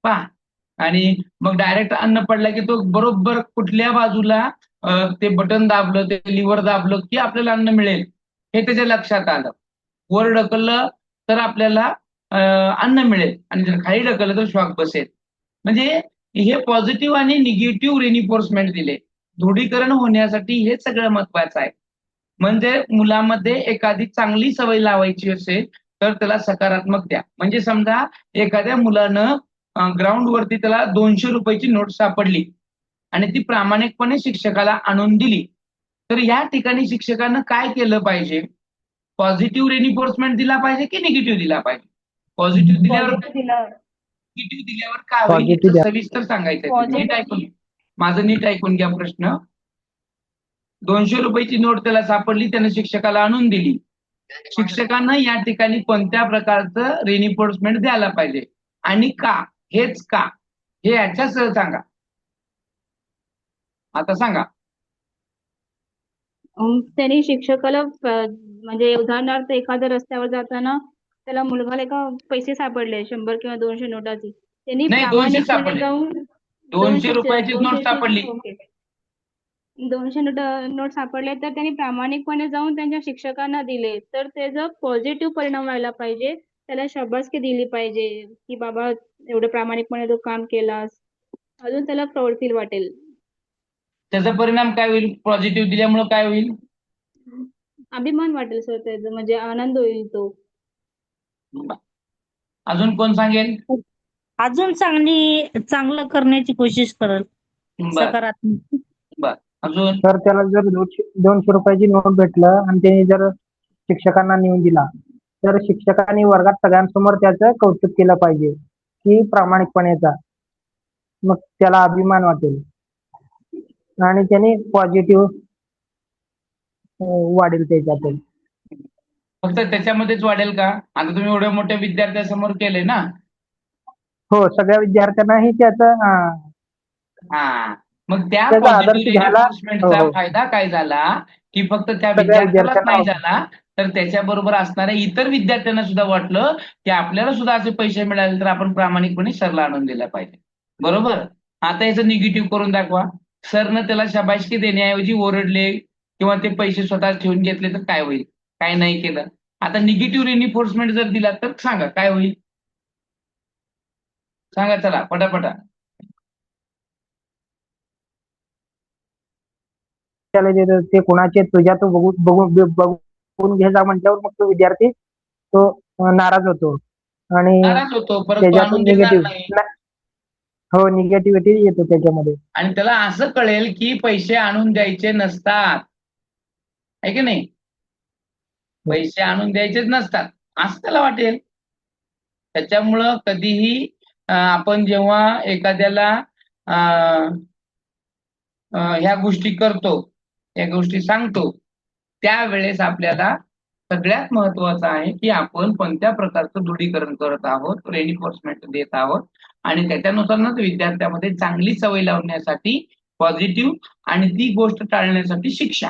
पहा, आणि मग डायरेक्ट अन्न पडला की तो बरोबर कुठल्या बाजूला ते बटन दाबलं, ते लिव्हर दाबलं की आपल्याला अन्न मिळेल हे त्याच्या लक्षात आलं. वर ढकललं तर आपल्याला अन्न मिळेल आणि जर खाली ढकललं तर शॉक बसेल. म्हणजे हे पॉझिटिव्ह आणि निगेटिव्ह रिइन्फोर्समेंट दिले. दृढीकरण होण्यासाठी हे सगळं महत्वाचं आहे. म्हणजे मुलामध्ये एखादी चांगली सवय लावायची असेल तर त्याला सकारात्मक द्या. म्हणजे समजा एखाद्या मुलानं ग्राउंडवरती त्याला 200 रुपयाची नोट सापडली आणि ती प्रामाणिकपणे शिक्षकाला आणून दिली, तर या ठिकाणी शिक्षकानं काय केलं पाहिजे, पॉझिटिव्ह रिइन्फोर्समेंट दिला पाहिजे की निगेटिव्ह दिला पाहिजे. पॉझिटिव्ह दिल्यावर निगेटिव्ह दिल्यावर काय होईल Positive द्या. सविस्तर सांगायचं. नीट ऐकून घ्या प्रश्न. 200 रुपयाची नोट त्याला सापडली, त्याने शिक्षकाला आणून दिली. शिक्षकांना या ठिकाणी कोणत्या प्रकारचं रिइन्फोर्समेंट द्यायला पाहिजे आणि का, हेच का, हे याच्यासह सांगा. आता सांगा. त्यांनी शिक्षकाला म्हणजे उदाहरणार्थ एखाद्या रस्त्यावर जाताना त्याला मुलगाला एका पैसे सापडले 100 किंवा 200 नोटाची, त्यांनी नाही, 200 प्रामाणिकपणे सापडले. जाऊन 200 रुपयाची नोट सापडली. 200 नोट सापडले तर त्यांनी प्रामाणिकपणे जाऊन त्यांच्या शिक्षकांना दिले, तर त्याचा पॉझिटिव्ह परिणाम व्हायला पाहिजे. त्याला शाबासकी दिली पाहिजे की बाबा एवढं प्रामाणिकपणे तू काम केलास, अजून त्याला प्राऊड फील वाटेल. त्याचा परिणाम काय होईल, पॉझिटिव्ह दिल्यामुळे काय होईल, अभिमान वाटेल सर, त्याचा म्हणजे आनंद होईल तो. अजून कोण सांगेल. अजून चांगलं करण्याची कोशिश करेल. बर सकारात्मक. बर अजून. तर त्याला जर 200 रुपयाची नोट भेटलं आणि त्याने जर शिक्षकांना नेऊन दिला, तर शिक्षकांनी वर्गात सगळ्यांसमोर त्याचं कौतुक केलं पाहिजे की प्रामाणिकपणेचा. मग त्याला अभिमान वाटेल आणि त्याने पॉझिटिव्ह वाढेल त्याच्यातून. फक्त त्याच्यामध्येच वाढेल का? आता तुम्ही एवढ्या मोठ्या विद्यार्थ्यासमोर केले ना. हो, सगळ्या विद्यार्थ्यांनाही त्याचा हा, मग त्या त्याचा आदर्श पॉझिटिव्ह घ्यायला. हो रिइन्फोर्समेंटचा हो, फायदा काय झाला, की फक्त त्या सगळ्या विद्यार्थ्यालाच विद्यार्थ्यांना. नाही झाला, तर त्याच्याबरोबर असणाऱ्या इतर विद्यार्थ्यांना सुद्धा वाटलं की आपल्याला सुद्धा असे पैसे मिळाले तर आपण प्रामाणिकपणे सरला आणून दिला पाहिजे. बरोबर? आता याचं निगेटिव्ह करून दाखवा. सरनं त्याला शाबासकी देण्याऐवजी ओरडले किंवा ते पैसे स्वतः ठेवून घेतले तर काय होईल? काय नाही केलं. आता निगेटिव्ह रिइन्फोर्समेंट जर दिला तर सांगा काय होईल? सांगा चला पटापटा. त्याला ते कोणाचे तुझ्या तो बघून घे जा म्हटल्यावर मग तो विद्यार्थी तो नाराज होतो आणि नाराज होतो, परत तो आणून त्याच्यातून देणार नाही. हो, निगेटिव्हिटी येतो त्याच्यामध्ये. आणि त्याला असं कळेल की पैसे आणून द्यायचे नसतात, आहे की नाही? पैसे आणून द्यायचेच नसतात असं त्याला वाटेल. त्याच्यामुळं कधीही आपण जेव्हा एखाद्याला ह्या गोष्टी करतो, या गोष्टी सांगतो, त्यावेळेस आपल्याला सगळ्यात महत्वाचं आहे की आपण कोणत्या प्रकारचं दृढीकरण करत आहोत, रिइन्फोर्समेंट देत आहोत आणि त्याच्यानुसारच विद्यार्थ्यामध्ये चांगली सवय लावण्यासाठी पॉझिटिव्ह आणि ती गोष्ट टाळण्यासाठी शिक्षा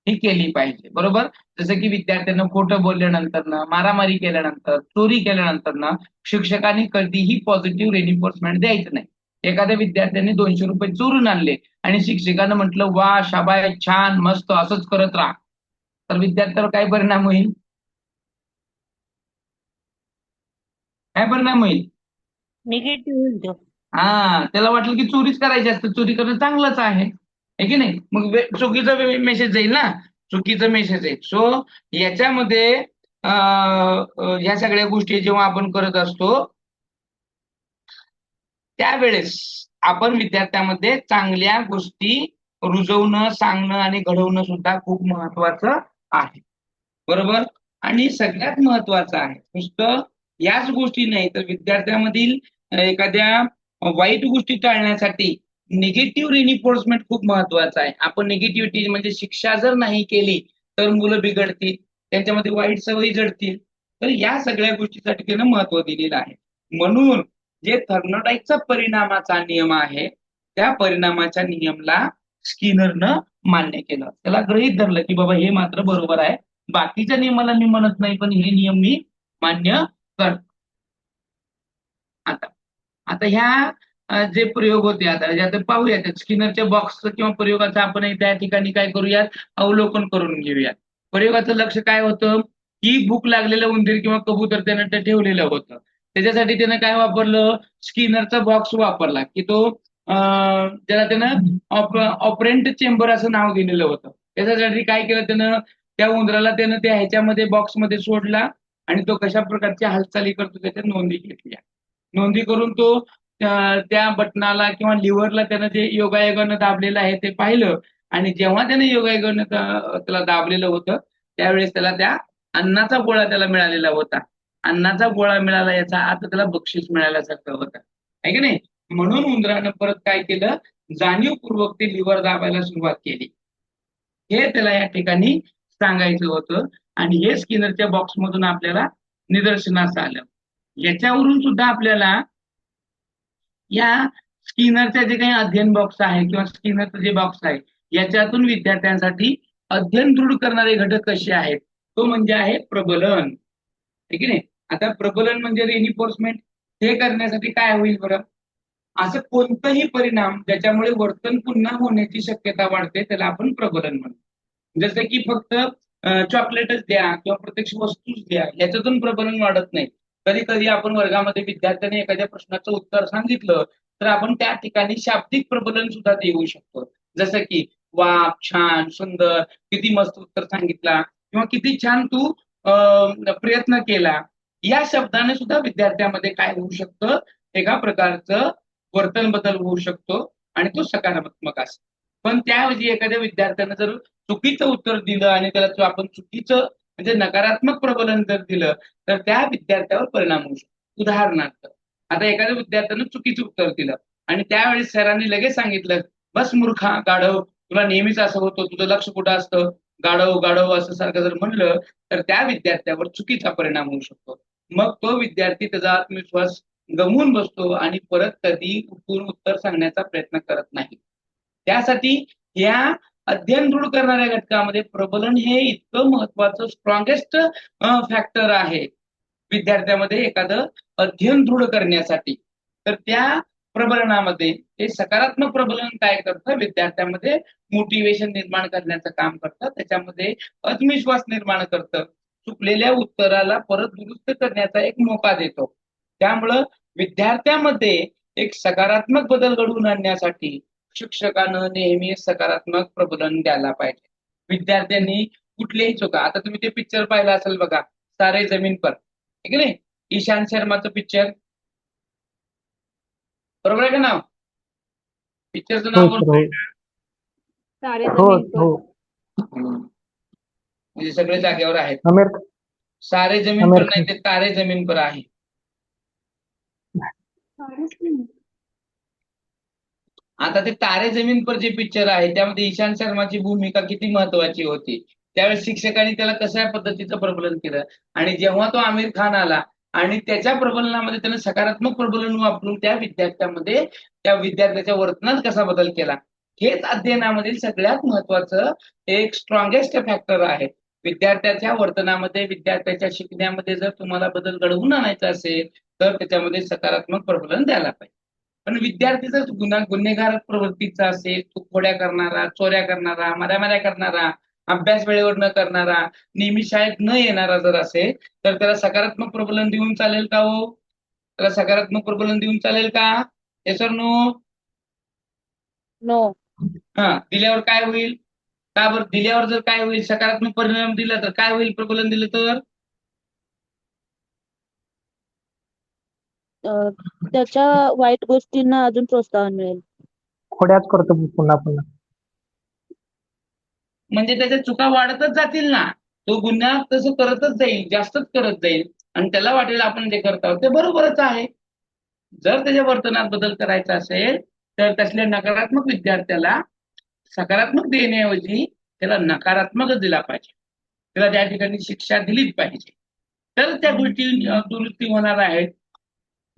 ही केली पाहिजे. बरोबर? जसं की विद्यार्थ्यांना खोटं बोलल्यानंतर, मारामारी केल्यानंतर, चोरी केल्यानंतर शिक्षकांनी कधीही पॉझिटिव्ह रिइन्फोर्समेंट द्यायचं नाही. एखाद्या विद्यार्थ्याने 200 रुपये चोरून आणले आणि शिक्षकानं म्हटलं वा शाबास छान मस्त असंच करत राहा, तर विद्यार्थ्यावर काय परिणाम होईल? काय परिणाम होईल? निगेटिव्ह होईल तो. त्याला वाटलं की चोरीच करायची असते, चोरी करणं चांगलंच आहे की नाही? मग चुकीचा मेसेज जाईल ना, चुकीचा मेसेज आहे. सो याच्यामध्ये ह्या सगळ्या गोष्टी जेव्हा आपण करत असतो त्यावेळेस आपण विद्यार्थ्यामध्ये चांगल्या गोष्टी रुजवणं, सांगणं आणि घडवणं सुद्धा खूप महत्वाचं आहे. बरोबर? आणि सगळ्यात महत्वाचं आहे नुसतं याच गोष्टी नाही तर विद्यार्थ्यामधील एखाद्या वाईट गोष्टी टाळण्यासाठी निगेटिव्ह रिइन्फोर्समेंट खूप महत्वाचं आहे. आपण निगेटिव्हिटी म्हणजे शिक्षा जर नाही केली तर मुलं बिघडतील, त्यांच्यामध्ये वाईट सवयी जडतील. तर या सगळ्या गोष्टीसाठी त्यानं महत्व दिलेलं आहे. म्हणून जे थर्मोडाईकचा परिणामाचा नियम आहे त्या परिणामाच्या नियमला स्किनरनं मान्य केलं. त्याला गृहीत धरलं की बाबा हे मात्र बरोबर आहे, बाकीच्या नियमाला मी म्हणत नाही पण हे नियम मी मान्य करतो. आता आता ह्या जे प्रयोग होते आता पाहूयात स्किनरच्या बॉक्स किंवा प्रयोगाचं आपण त्या ठिकाणी काय करूयात, अवलोकन करून घेऊयात. प्रयोगाचं लक्ष काय होतं की भूक लागलेलं उंदीर किंवा कबूतर त्यानं ते ठेवलेलं होतं. त्याच्यासाठी त्यानं काय वापरलं, स्किनरचा बॉक्स वापरला की तो त्याला त्यानं ऑपरेंट चेंबर असं नाव दिलेलं होतं. त्याच्यासाठी काय केलं त्यानं, त्या उंदराला त्यानं त्या ह्याच्यामध्ये बॉक्समध्ये सोडला आणि तो कशा प्रकारच्या हालचाली करतो त्याच्या नोंदी घेतल्या. नोंदी करून तो त्या बटनाला किंवा लिव्हरला त्यानं जे योगायोगानं दाबलेलं आहे ते पाहिलं आणि जेव्हा त्याने योगायोगानं त्याला दाबलेलं होतं त्यावेळेस त्याला त्या अन्नाचा गोळा त्याला मिळालेला होता. अन्नाचा गोळा मिळाला याचा अर्थ त्याला बक्षीस मिळाल्यासारखं होतं, आहे की नाही? म्हणून उंदरानं परत काय केलं, जाणीवपूर्वक ते लिव्हर दाबायला सुरुवात केली. हे त्याला या ठिकाणी सांगायचं होतं आणि हे स्किनरच्या बॉक्समधून आपल्याला निदर्शनास आलं. याच्यावरून सुद्धा आपल्याला या स्किनरच्या जे काही अध्ययन बॉक्स आहे किंवा स्किनरचं जे बॉक्स आहे याच्यातून विद्यार्थ्यांसाठी अध्ययन दृढ करणारे घटक कसे आहेत, तो म्हणजे आहे प्रबलन, आहे की नाही? आता प्रबलन म्हणजे रिइन्फोर्समेंट. हे करण्यासाठी काय होईल बरं, असं कोणतंही परिणाम ज्याच्यामुळे वर्तन पुन्हा होण्याची शक्यता वाढते त्याला आपण प्रबलन म्हणतो. जसं की फक्त चॉकलेटच द्या किंवा प्रत्यक्ष वस्तूच द्या याच्यातून प्रबलन वाढत नाही. कधी कधी आपण वर्गामध्ये विद्यार्थ्यांनी एखाद्या प्रश्नाचं उत्तर सांगितलं तर आपण त्या ठिकाणी शाब्दिक प्रबलन सुद्धा देऊ शकतो. जसं की वा छान सुंदर, किती मस्त उत्तर सांगितला किंवा किती छान तू प्रयत्न केला, या शब्दाने सुद्धा विद्यार्थ्यामध्ये काय होऊ शकतं, एका प्रकारचं वर्तन बदल होऊ शकतो आणि तो सकारात्मक असतो. पण त्याऐवजी एखाद्या विद्यार्थ्यानं जर चुकीचं उत्तर दिलं आणि त्याला आपण चुकीचं म्हणजे नकारात्मक प्रबलन जर दिलं तर त्या विद्यार्थ्यावर परिणाम होऊ शकतो. उदाहरणार्थ आता एखाद्या विद्यार्थ्यानं चुकीचं उत्तर दिलं आणि त्यावेळेस सरांनी लगेच सांगितलं, बस मूर्खा गाढव, तुला नेहमीच असं होतं, तुझं लक्ष कुठं असतं, गाढव गाढव असं सारखं जर म्हणलं तर त्या विद्यार्थ्यावर चुकीचा परिणाम होऊ शकतो. मग तो विद्यार्थी त्याचा आत्मविश्वास गमावून बसतो आणि परत कधी उठून उत्तर सांगण्याचा प्रयत्न करत नाही. त्यासाठी या अध्ययन दृढ करणाऱ्या घटकामध्ये प्रबलन हे इतकं महत्वाचं स्ट्रॉंगेस्ट फॅक्टर आहे विद्यार्थ्यामध्ये एखादं अध्ययन दृढ करण्यासाठी. तर त्या प्रबलनामध्ये हे सकारात्मक प्रबलन काय करतं, विद्यार्थ्यामध्ये मोटिवेशन निर्माण करण्याचं काम करतं, त्याच्यामध्ये आत्मविश्वास निर्माण करतं, चुकलेल्या उत्तराला परत दुरुस्त करण्याचा एक मोका देतो. त्यामुळं विद्यार्थ्यामध्ये एक सकारात्मक बदल घडवून आणण्यासाठी शिक्षकानं नेहमी सकारात्मक प्रबोधन द्यायला पाहिजे. विद्यार्थ्यांनी कुठलेही चुका, आता तुम्ही ते पिक्चर पाहिलं असेल बघा, सारे जमीन पर, ठीक आहे, ईशांत शर्माचं पिक्चर, बरोबर आहे का नाव? पिक्चरचं नाव हो सर, बरोबर हो आहे का? तारे हो जमीन पर. हो. म्हणजे सगळे जागेवर आहेत. आमिर सारे जमीन आमिर पर नाही, ते तारे जमीन पर आहे. आता ते तारे जमीन पर जे पिक्चर आहे त्यामध्ये ईशांत शर्माची भूमिका किती महत्वाची होती. त्यावेळेस शिक्षकांनी त्याला कशा पद्धतीचं प्रबोधन केलं आणि जेव्हा तो आमिर खान आला आणि त्याच्या प्रबोधनामध्ये त्यानं सकारात्मक प्रबोधन वापरून त्या विद्यार्थ्यामध्ये त्या विद्यार्थ्याच्या वर्तनात कसा बदल केला, हेच अध्ययनामधील सगळ्यात महत्वाचं एक स्ट्रॉंगेस्ट फॅक्टर आहे. विद्यार्थ्याच्या वर्तनामध्ये, विद्यार्थ्याच्या शिकण्यामध्ये जर तुम्हाला बदल घडवून आणायचा असेल तर त्याच्यामध्ये सकारात्मक प्रबोधन द्यायला पाहिजे. पण विद्यार्थी जर गुन्हेगार प्रवृत्तीचा असेल, तो खोड्या करणारा, चोऱ्या करणारा, माऱ्यामाऱ्या करणारा, अभ्यास वेळेवर न करणारा, नेहमी शाळेत न येणारा जर असेल तर त्याला सकारात्मक प्रबोधन देऊन चालेल का हो? त्याला सकारात्मक प्रबोधन देऊन चालेल का? येस और नो? नो. दिल्यावर काय होईल? का बरं दिल्यावर जर काय होईल? सकारात्मक परिणाम दिला तर काय होईल? प्रबोधन दिलं तर त्याच्या वाईट गोष्टींना अजून प्रोत्साहन मिळेल. खोड्याच करतो पुन्हा पुन्हा. म्हणजे त्याच्या चुका वाढतच जातील ना. तो गुन्हा तसं करतच जाईल, जास्तच करत जाईल आणि त्याला वाटेल आपण जे करत आहोत ते बरोबरच आहे. जर त्याच्या वर्तनात बदल करायचा असेल तर तसल्या नकारात्मक विद्यार्थ्याला सकारात्मक देण्याऐवजी त्याला नकारात्मकच दिला पाहिजे. त्याला त्या ठिकाणी शिक्षा दिलीच पाहिजे. तर त्या गोष्टी दुरुस्ती होणार आहेत.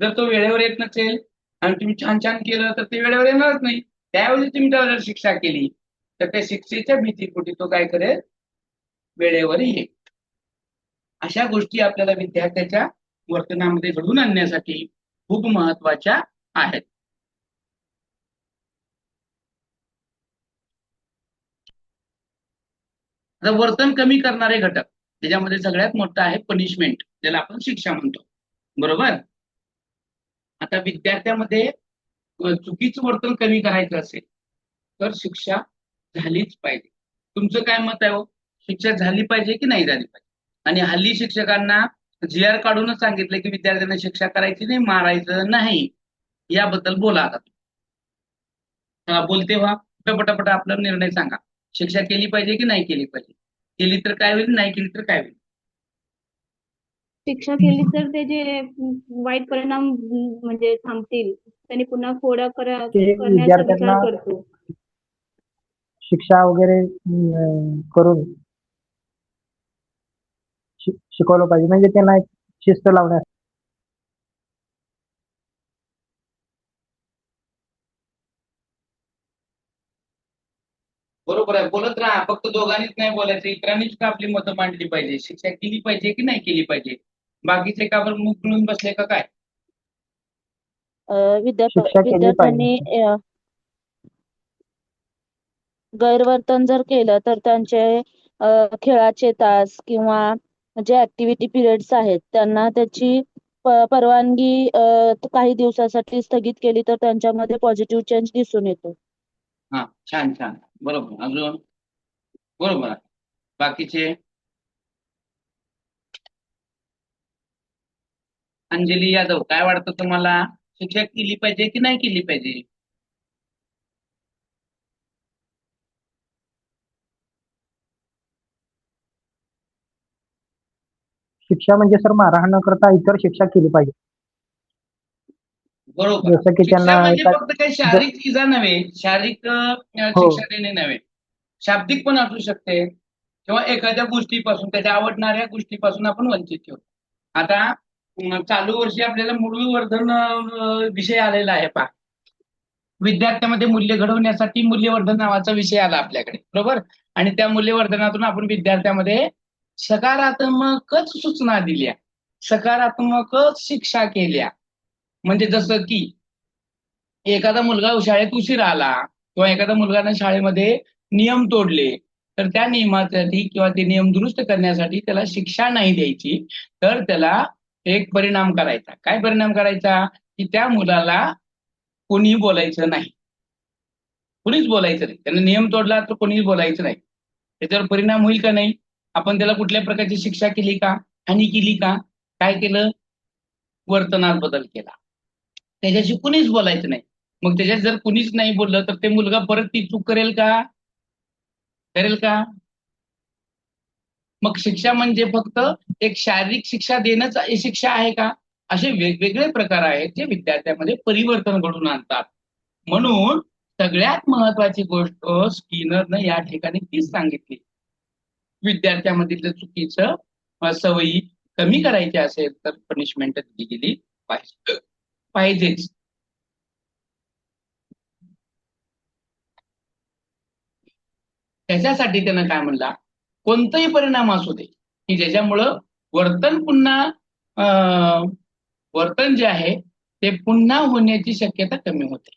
जर तो वेळेवर येत नसेल आणि तुम्ही छान छान केलं तर ते वेळेवर येणारच नाही. त्याऐवजी तुम्ही त्याला जर शिक्षा केली तर त्या शिक्षेच्या भीतीपोटी तो काय करेल? वेळेवर येईल. अशा गोष्टी आपल्याला विद्यार्थ्याच्या वर्तनामध्ये घडवून आणण्यासाठी खूप महत्वाच्या आहेत. आता वर्तन कमी करणारे घटक, त्याच्यामध्ये सगळ्यात मोठा आहे पनिशमेंट, ज्याला आपण शिक्षा म्हणतो, बरोबर? आता विद्यार्थ्यामध्ये चुकीचं वर्तन कमी करायचं असेल तर शिक्षा झालीच पाहिजे. तुमचं काय मत आहे हो? शिक्षा झाली पाहिजे की नाही झाली पाहिजे? आणि हल्ली शिक्षकांना जी आर काढूनच सांगितलं की विद्यार्थ्यांना शिक्षा करायची नाही, मारायचं नाही. याबद्दल बोला आता. बोलते व्हा, पटापट आपला निर्णय सांगा. शिक्षा केली पाहिजे की नाही केली पाहिजे? केली तर काय होईल, नाही केली तर काय होईल? शिक्षा केली तर त्याचे वाईट परिणाम म्हणजे थांबतील. त्यांनी पुन्हा ते करण्याचा विचार विद्यार्थ्यांना करतो. शिक्षा वगैरे करून शिकवलं पाहिजे, म्हणजे त्यांना एक शिस्त लावण्यास. बरोबर आहे, बोलत राहा. फक्त दोघांनीच नाही बोलायचं, इतरांनीच का आपली मतं मांडली पाहिजे. शिक्षा केली पाहिजे की नाही केली पाहिजे? बाकीचे का बरं मुख मिळून बसले का काय? शिक्षा केली विद्यार्थ्यांनी पाहिजे. गैरवर्तन जर केलं तर त्यांचे खेळाचे तास किंवा जे ऍक्टिव्हिटी पिरियड्स आहेत त्यांना त्याची परवानगी काही दिवसासाठी स्थगित केली तर त्यांच्यामध्ये पॉझिटिव्ह चेंज दिसून येतो. छान छान, बरोबर. अजून बरोबर आहे. बाकीचे? अंजली यादव, काय वाटतं तुम्हाला? शिक्षा केली पाहिजे की नाही केली पाहिजे? शिक्षा म्हणजे सर मारहाण न करता इतर शिक्षा केली पाहिजे. बरोबर. जसं की त्यांना शिक्षा म्हणजे एका फक्त काही शारीरिक इजा नव्हे, शारीरिक हो शिक्षा देणे नव्हे, शाब्दिक पण असू शकते किंवा एखाद्या गोष्टीपासून, त्याच्या आवडणाऱ्या गोष्टीपासून आपण वंचित ठेवतो. आता चालू वर्षी आपल्याला मूल्यवर्धन विषय आलेला आहे पहा. विद्यार्थ्यामध्ये मूल्य घडवण्यासाठी मूल्यवर्धन नावाचा विषय आला आपल्याकडे, बरोबर. आणि त्या मूल्यवर्धनातून आपण विद्यार्थ्यामध्ये सकारात्मकच सूचना दिल्या, सकारात्मकच शिक्षा केल्या. म्हणजे जसं की एखादा मुलगा शाळेत उशीर आला किंवा एखादा मुलगाने शाळेमध्ये नियम तोडले, तर त्या नियमासाठी किंवा ते नियम दुरुस्त करण्यासाठी त्याला शिक्षा नाही द्यायची, तर त्याला एक परिणाम करायचा. काय परिणाम करायचा? की त्या मुलाला कोणीही बोलायचं नाही, कोणीच बोलायचं नाही. त्याने नियम तोडला तर कोणीही बोलायचं नाही. त्याच्यावर परिणाम होईल का नाही? आपण त्याला कुठल्या प्रकारची शिक्षा केली का? हानी केली का? काय केलं? वर्तनात बदल केला. त्याच्याशी कुणीच बोलायचं नाही. मग त्याच्यात जर कुणीच नाही बोललं तर ते मुलगा परत ती चूक करेल का? करेल का? मग शिक्षा म्हणजे फक्त एक शारीरिक शिक्षा देणंच ही शिक्षा आहे का? असे वेगवेगळे प्रकार आहेत जे विद्यार्थ्यामध्ये परिवर्तन घडवून आणतात. म्हणून सगळ्यात महत्वाची गोष्ट स्किनरनं या ठिकाणी तीच सांगितली. विद्यार्थ्यामधील चुकीचं सवयी कमी करायची असेल तर पनिशमेंट दिली गेली पाहिजेच. त्याच्यासाठी त्यानं काय म्हणला, कोणताही परिणाम असू दे की ज्याच्यामुळं वर्तन पुन्हा वर्तन जे आहे ते पुन्हा होण्याची शक्यता कमी होते.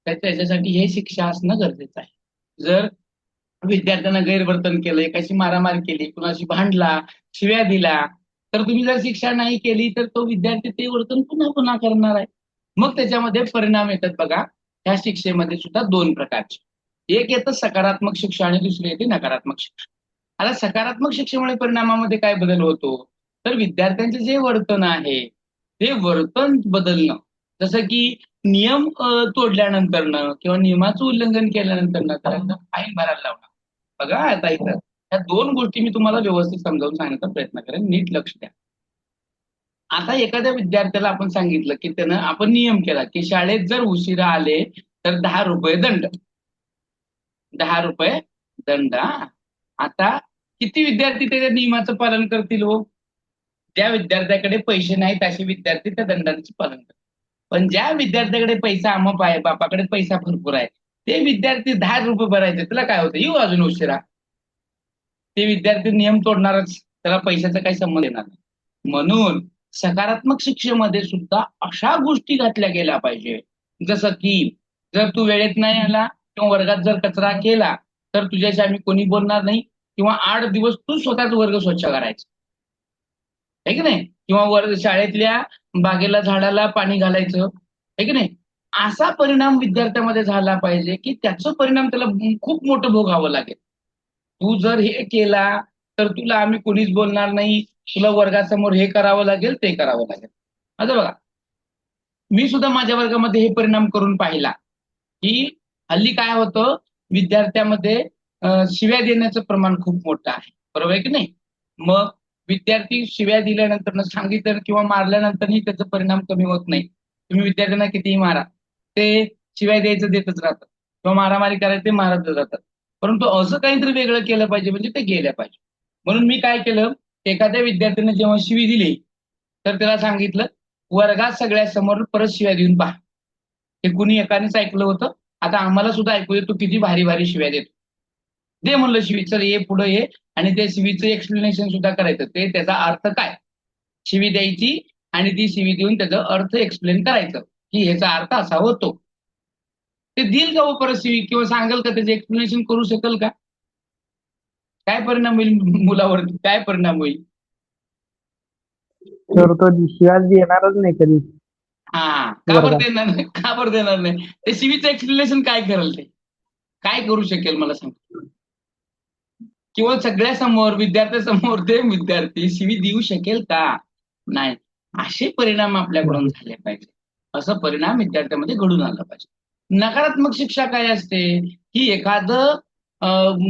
त्याच्यासाठी हे शिक्षा असणं गरजेचं आहे. जर विद्यार्थ्यांना गैरवर्तन केलं, एकाशी मारामारी केली, कुणाशी भांडला, शिव्या दिला, तर तुम्ही जर शिक्षा नाही केली तर तो विद्यार्थी ते वर्तन पुन्हा पुन्हा करणार आहे. मग त्याच्यामध्ये परिणाम येतात बघा. ह्या शिक्षेमध्ये सुद्धा दोन प्रकारचे, एक येतं सकारात्मक शिक्षा आणि दुसरी येते नकारात्मक शिक्षा. आता सकारात्मक शिक्षेमुळे परिणामामध्ये काय बदल होतो? तर विद्यार्थ्यांचे जे वर्तन आहे ते वर्तन बदलणं, जसं की नियम तोडल्यानंतरनं किंवा नियमाचं उल्लंघन केल्यानंतरनं त्याला फाईन भरायला लावणं. बघा आता इथं या दोन गोष्टी मी तुम्हाला व्यवस्थित समजावून सांगण्याचा प्रयत्न करेन, नीट लक्ष द्या. आता एखाद्या विद्यार्थ्याला आपण सांगितलं की त्यानं आपण नियम केला की शाळेत जर उशिरा आले तर 10 रुपये दंड, 10 रुपये दंड. आता किती विद्यार्थी त्याच्या नियमाचं पालन करतील हो? ज्या विद्यार्थ्याकडे पैसे नाहीत असे विद्यार्थी त्या दंडांचं पालन करतात. पण ज्या विद्यार्थ्याकडे पैसा अमाप आहे, बापाकडे पैसा भरपूर आहे, ते विद्यार्थी 10 रुपये भरायचे, त्याला काय होतं? येऊ अजून उशिरा. ते विद्यार्थी नियम तोडणारच, त्याला पैशाचा काही संबंध येणार नाही. म्हणून सकारात्मक शिक्षेमध्ये सुद्धा अशा गोष्टी घातल्या गेल्या पाहिजे, जसं की जर तू वेळेत नाही आला किंवा वर्गात जर कचरा केला तर तुझ्याशी आम्ही कोणी बोलणार नाही, किंवा 8 दिवस तू स्वतःच वर्ग स्वच्छ करायचा, आहे की नाही? किंवा शाळेतल्या बागेला झाडाला पाणी घालायचं, आहे की नाही? असा परिणाम विद्यार्थ्यामध्ये झाला पाहिजे की त्याचा परिणाम त्याला खूप मोठं भोगावं लागेल. तू जर हे केला तर तुला आम्ही कोणीच बोलणार नाही, तुला वर्गासमोर हे करावं लागेल, ते करावं लागेल. आता बघा, मी सुद्धा माझ्या वर्गामध्ये हे परिणाम करून पाहिला की हल्ली काय होतं, विद्यार्थ्यामध्ये शिव्या देण्याचं प्रमाण खूप मोठं आहे, बरोबर आहे की नाही? मग विद्यार्थी शिव्या दिल्यानंतर, सांगितलं किंवा मारल्यानंतरही त्याचा परिणाम कमी होत नाही. तुम्ही विद्यार्थ्यांना कितीही मारा, ते शिव्या द्यायचं देतच राहतात किंवा मारामारी करायचं ते मारत जातात. परंतु असं काहीतरी वेगळं केलं पाहिजे, म्हणजे ते गेलं पाहिजे. म्हणून मी काय केलं, एखाद्या विद्यार्थ्याने जेव्हा शिवी दिली तर त्याला सांगितलं, वर्गात सगळ्यासमोर परत शिव्या देऊन पहा. हे कुणी एकानेच ऐकलं होतं, आता आम्हाला सुद्धा ऐकू येतो किती भारी भारी शिव्या देतो. दे म्हणलं शिवी, चल ये पुढे ये, आणि त्या शिवीचं एक्सप्लेनेशन सुद्धा करायचं, ते त्याचा अर्थ काय, शिवी द्यायची आणि ती शिवी देऊन त्याचा अर्थ एक्सप्लेन करायचं की ह्याचा अर्थ असा होतो. ते देईल का हो परत शिवी, किंवा सांगेल का, त्याचं एक्सप्लेनेशन करू शकेल का? काय परिणाम होईल मुलावरती, काय परिणाम होईल? तर तो शिवाज येणारच नाही कधी का बरं वर्गात. देणार नाही? का बरं देणार नाही? ते शिवीचं एक्सप्लेनेशन काय करेल, ते काय करू शकेल मला सांग? किंवा सगळ्यासमोर विद्यार्थ्यासमोर ते विद्यार्थी शिवी देऊ शकेल का? नाही. असे परिणाम आपल्याकडून झाले पाहिजे, असं परिणाम विद्यार्थ्यामध्ये घडून आला पाहिजे. नकारात्मक शिक्षा काय असते की एखादं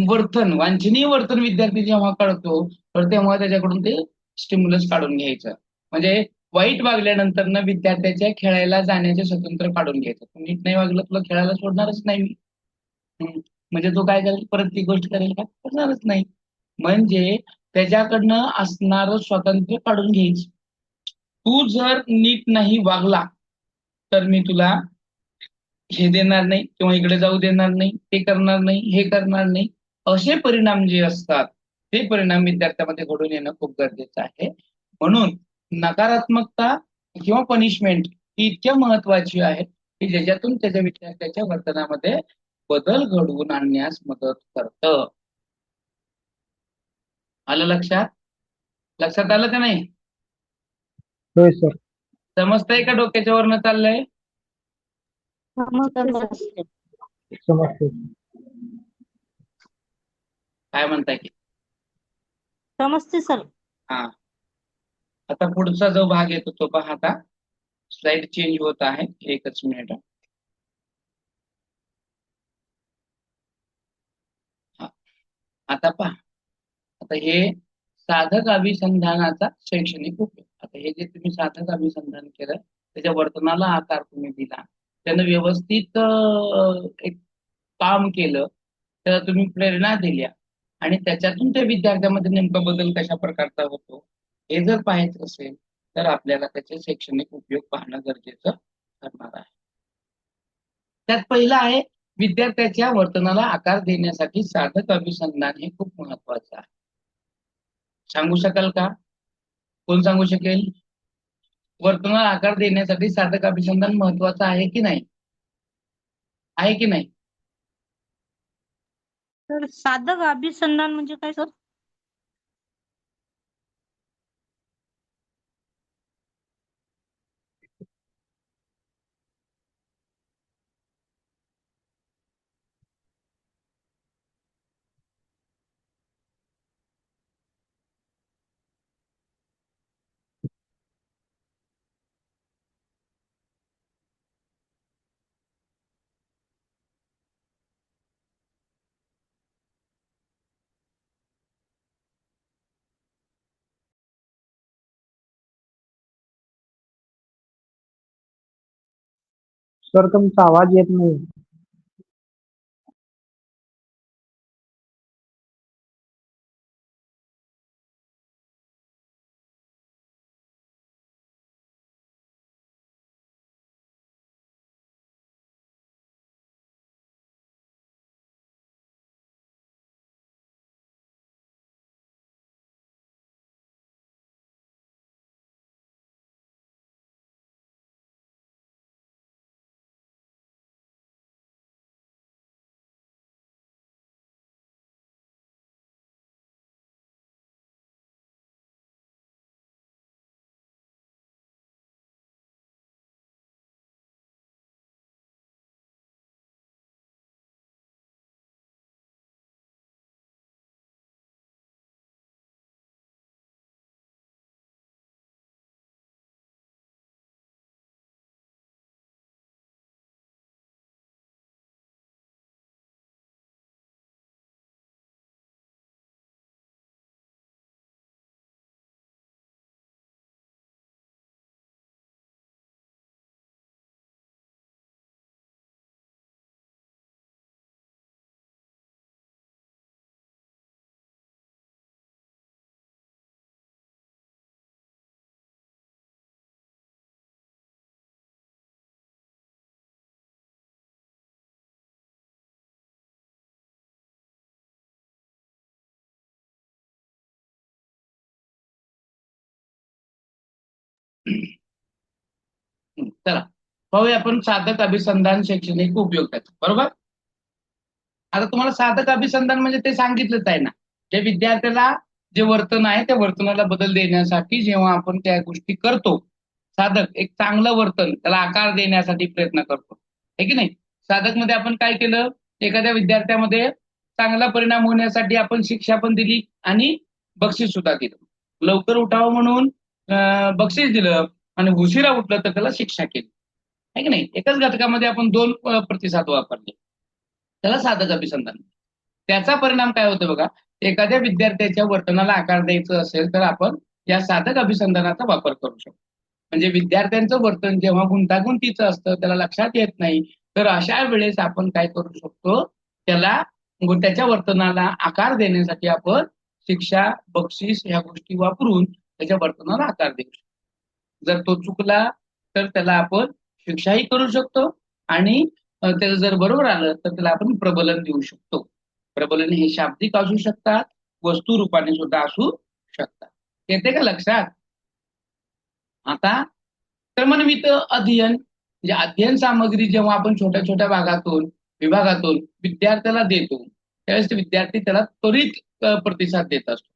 वर्तन, वांछनीय वर्तन विद्यार्थी जेव्हा करतो तर तेव्हा त्याच्याकडून ते स्टिम्युलस काढून घ्यायचं. म्हणजे वाईट वागल्यानंतर ना विद्यार्थ्याच्या खेळायला जाण्याचे स्वतंत्र काढून घ्यायचं. तू नीट नाही वागलं तुला खेळायला सोडणारच नाही मी. म्हणजे तो काय करेल, परत ती गोष्ट करेल का, करणारच नाही. म्हणजे त्याच्याकडनं असणारं स्वातंत्र्य काढून घ्यायचं. तू जर नीट नाही वागला तर मी तुला हे देणार नाही किंवा इकडे जाऊ देणार नाही, ते करणार नाही, हे करणार नाही. असे परिणाम जे असतात ते परिणाम विद्यार्थ्यामध्ये घडून येणं खूप गरजेचं आहे. म्हणून नकारात्मकता किंवा पनिशमेंट ही इतक्या महत्वाची आहे की ज्याच्यातून त्याच्या विद्यार्थ्याच्या वर्तनामध्ये बदल घडवून आणण्यास मदत करतं. आलं लक्षात? लक्षात आलं का नाही? होय सर. समजतंय का डोक्याच्या वरनं चाललंय? समजते. समजते. काय म्हणताय की? समजते सर. हा, आता पुढचा जो भाग येतो तो पहा. आता स्लाइड चेंज होत आहे, एकच मिनिट. हा, आता पहा. आता हे साधक अभिसंधानाचा शैक्षणिक उपयोग. आता हे जे तुम्ही साधक अभिसंधान केलं त्याच्या वर्तनाला आकार तुम्ही दिला, त्यानं व्यवस्थित एक काम केलं, त्याला तुम्ही प्रेरणा दिल्या आणि त्याच्यातून त्या विद्यार्थ्यामध्ये नेमका बदल कशा प्रकारचा होतो हे जर पाहायचं असेल तर आपल्याला त्याचे शैक्षणिक उपयोग पाहणं गरजेचं ठरणार आहे. त्यात पहिलं आहे, विद्यार्थ्याच्या वर्तनाला आकार देण्यासाठी साधक अभिसंधान हे खूप महत्वाचं आहे. सांगू शकाल का? कोण सांगू शकेल? वर्तनाला आकार देण्यासाठी साधक अभिसंधान महत्वाचं आहे की नाही? आहे की नाही? तर साधक अभिसंधान म्हणजे काय सर? सर तुमचा आवाज येत नाही. चला पाहूया आपण साधक अभिसंधान शैक्षणिक उपयोग त्याचा. बरोबर? आता तुम्हाला साधक अभिसंधान म्हणजे ते सांगितलंच आहे ना, जे विद्यार्थ्याला जे वर्तन आहे त्या वर्तनाला बदल देण्यासाठी जेव्हा आपण त्या गोष्टी करतो, साधक एक चांगलं वर्तन त्याला आकार देण्यासाठी प्रयत्न करतो, आहे की नाही? साधक मध्ये आपण काय केलं, एखाद्या विद्यार्थ्यामध्ये चांगला परिणाम होण्यासाठी आपण शिक्षा पण दिली आणि बक्षीस सुद्धा दिलं. लवकर उठावं म्हणून बक्षीस दिलं आणि उशिरा उठलं तर त्याला शिक्षा केली, आहे की नाही? एकच घटकामध्ये आपण दोन प्रतिसाद वापरले, त्याला साधक अभिसंधान. त्याचा परिणाम काय होतो बघा, एखाद्या विद्यार्थ्याच्या वर्तनाला आकार द्यायचं असेल तर आपण या साधक अभिसंधानाचा वापर करू शकतो. म्हणजे विद्यार्थ्यांचं वर्तन जेव्हा गुंतागुंतीचं असतं, त्याला लक्षात येत नाही, तर अशा वेळेस आपण काय करू शकतो, त्याच्या वर्तनाला आकार देण्यासाठी आपण शिक्षा, बक्षीस ह्या गोष्टी वापरून त्याच्या वर्तनाला आकार देऊ शकतो. जर तो चुकला तर त्याला आपण शिक्षाही करू शकतो आणि त्याचं जर बरोबर आलं तर त्याला आपण प्रबलन देऊ शकतो. प्रबलन हे शाब्दिक असू शकतात, वस्तू रूपाने सुद्धा असू शकतात. येते का लक्षात? आता क्रमन्वित अध्ययन म्हणजे अध्ययन सामग्री जेव्हा आपण छोट्या छोट्या विभागातून विद्यार्थ्याला देतो, त्यावेळेस विद्यार्थी त्याला त्वरित प्रतिसाद देत असतो.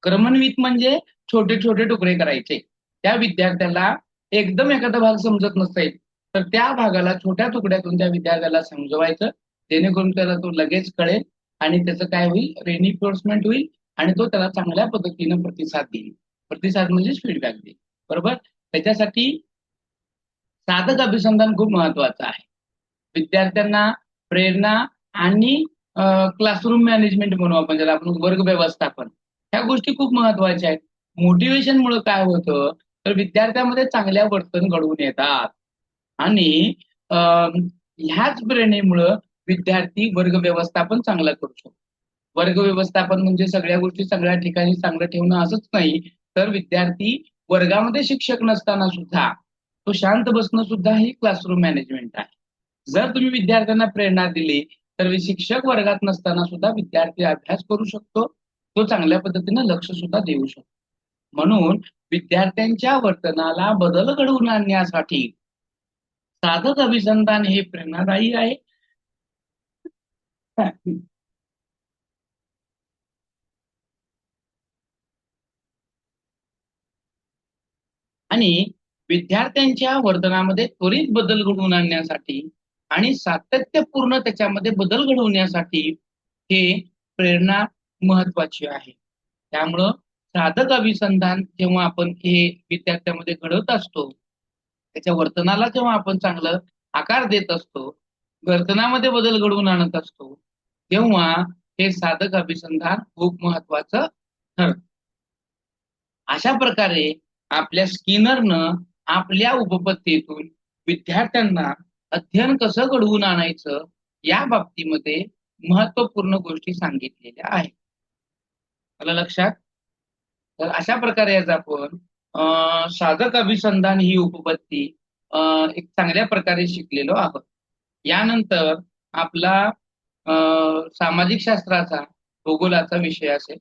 क्रमन्वित म्हणजे छोटे छोटे तुकडे करायचे. त्या विद्यार्थ्याला एकदम एखादा भाग समजत नसेल तर त्या भागाला छोट्या तुकड्यातून त्या विद्यार्थ्याला समजवायचं, जेणेकरून त्याला तो लगेच कळेल आणि त्याचं काय होईल, रेनिफोर्समेंट होईल आणि तो त्याला चांगल्या पद्धतीनं प्रतिसाद देईल. प्रतिसाद म्हणजे फीडबॅक देईल. बरोबर. त्याच्यासाठी साधक अभिसंधान खूप महत्वाचं आहे. विद्यार्थ्यांना प्रेरणा आणि क्लासरूम मॅनेजमेंट म्हणू आपण ज्याला, आपण वर्ग व्यवस्थापन, ह्या गोष्टी खूप महत्वाच्या आहेत. मोटिवेशनमुळे काय होतं तर विद्यार्थ्यामध्ये चांगल्या वर्तन घडवून येतात आणि ह्याच प्रेरणेमुळं विद्यार्थी वर्ग व्यवस्थापन चांगलं करू शकतो. वर्ग व्यवस्थापन म्हणजे सगळ्या गोष्टी सगळ्या ठिकाणी चांगलं ठेवणं असंच नाही, तर विद्यार्थी वर्गामध्ये शिक्षक नसताना सुद्धा तो शांत बसणं सुद्धा ही क्लासरूम मॅनेजमेंट आहे. जर तुम्ही विद्यार्थ्यांना प्रेरणा दिली तर शिक्षक वर्गात नसताना सुद्धा विद्यार्थी अभ्यास करू शकतो, तो चांगल्या पद्धतीनं लक्ष सुद्धा देऊ शकतो. म्हणून विद्यार्थ्यांच्या वर्तनाला बदल घडवून आणण्यासाठी साधक अभिसंधान हे प्रेरणादायी आहे. आणि विद्यार्थ्यांच्या वर्तनामध्ये त्वरित बदल घडवून आणण्यासाठी आणि सातत्यपूर्ण त्याच्यामध्ये बदल घडवण्यासाठी हे प्रेरणा महत्वाची आहे. त्यामुळं साधक अभिसंधान जेव्हा आपण हे विद्यार्थ्यामध्ये घडवत असतो, त्याच्या वर्तनाला जेव्हा आपण चांगलं आकार देत असतो, वर्तनामध्ये बदल घडवून आणत असतो, तेव्हा हे साधक अभिसंधान खूप महत्वाचं ठरतं. अशा प्रकारे आपल्या स्किनरनं आपल्या उपपत्तीतून विद्यार्थ्यांना अध्ययन कसं घडवून आणायचं या बाबतीमध्ये महत्वपूर्ण गोष्टी सांगितलेल्या आहेत. मला लक्षात. तर अशा प्रकारे आज आपण साधक अभिसंधान ही उपपत्ती एक चांगल्या प्रकारे शिकलेलो आहोत. यानंतर आपला सामाजिक शास्त्राचा भूगोलाचा विषय असेल.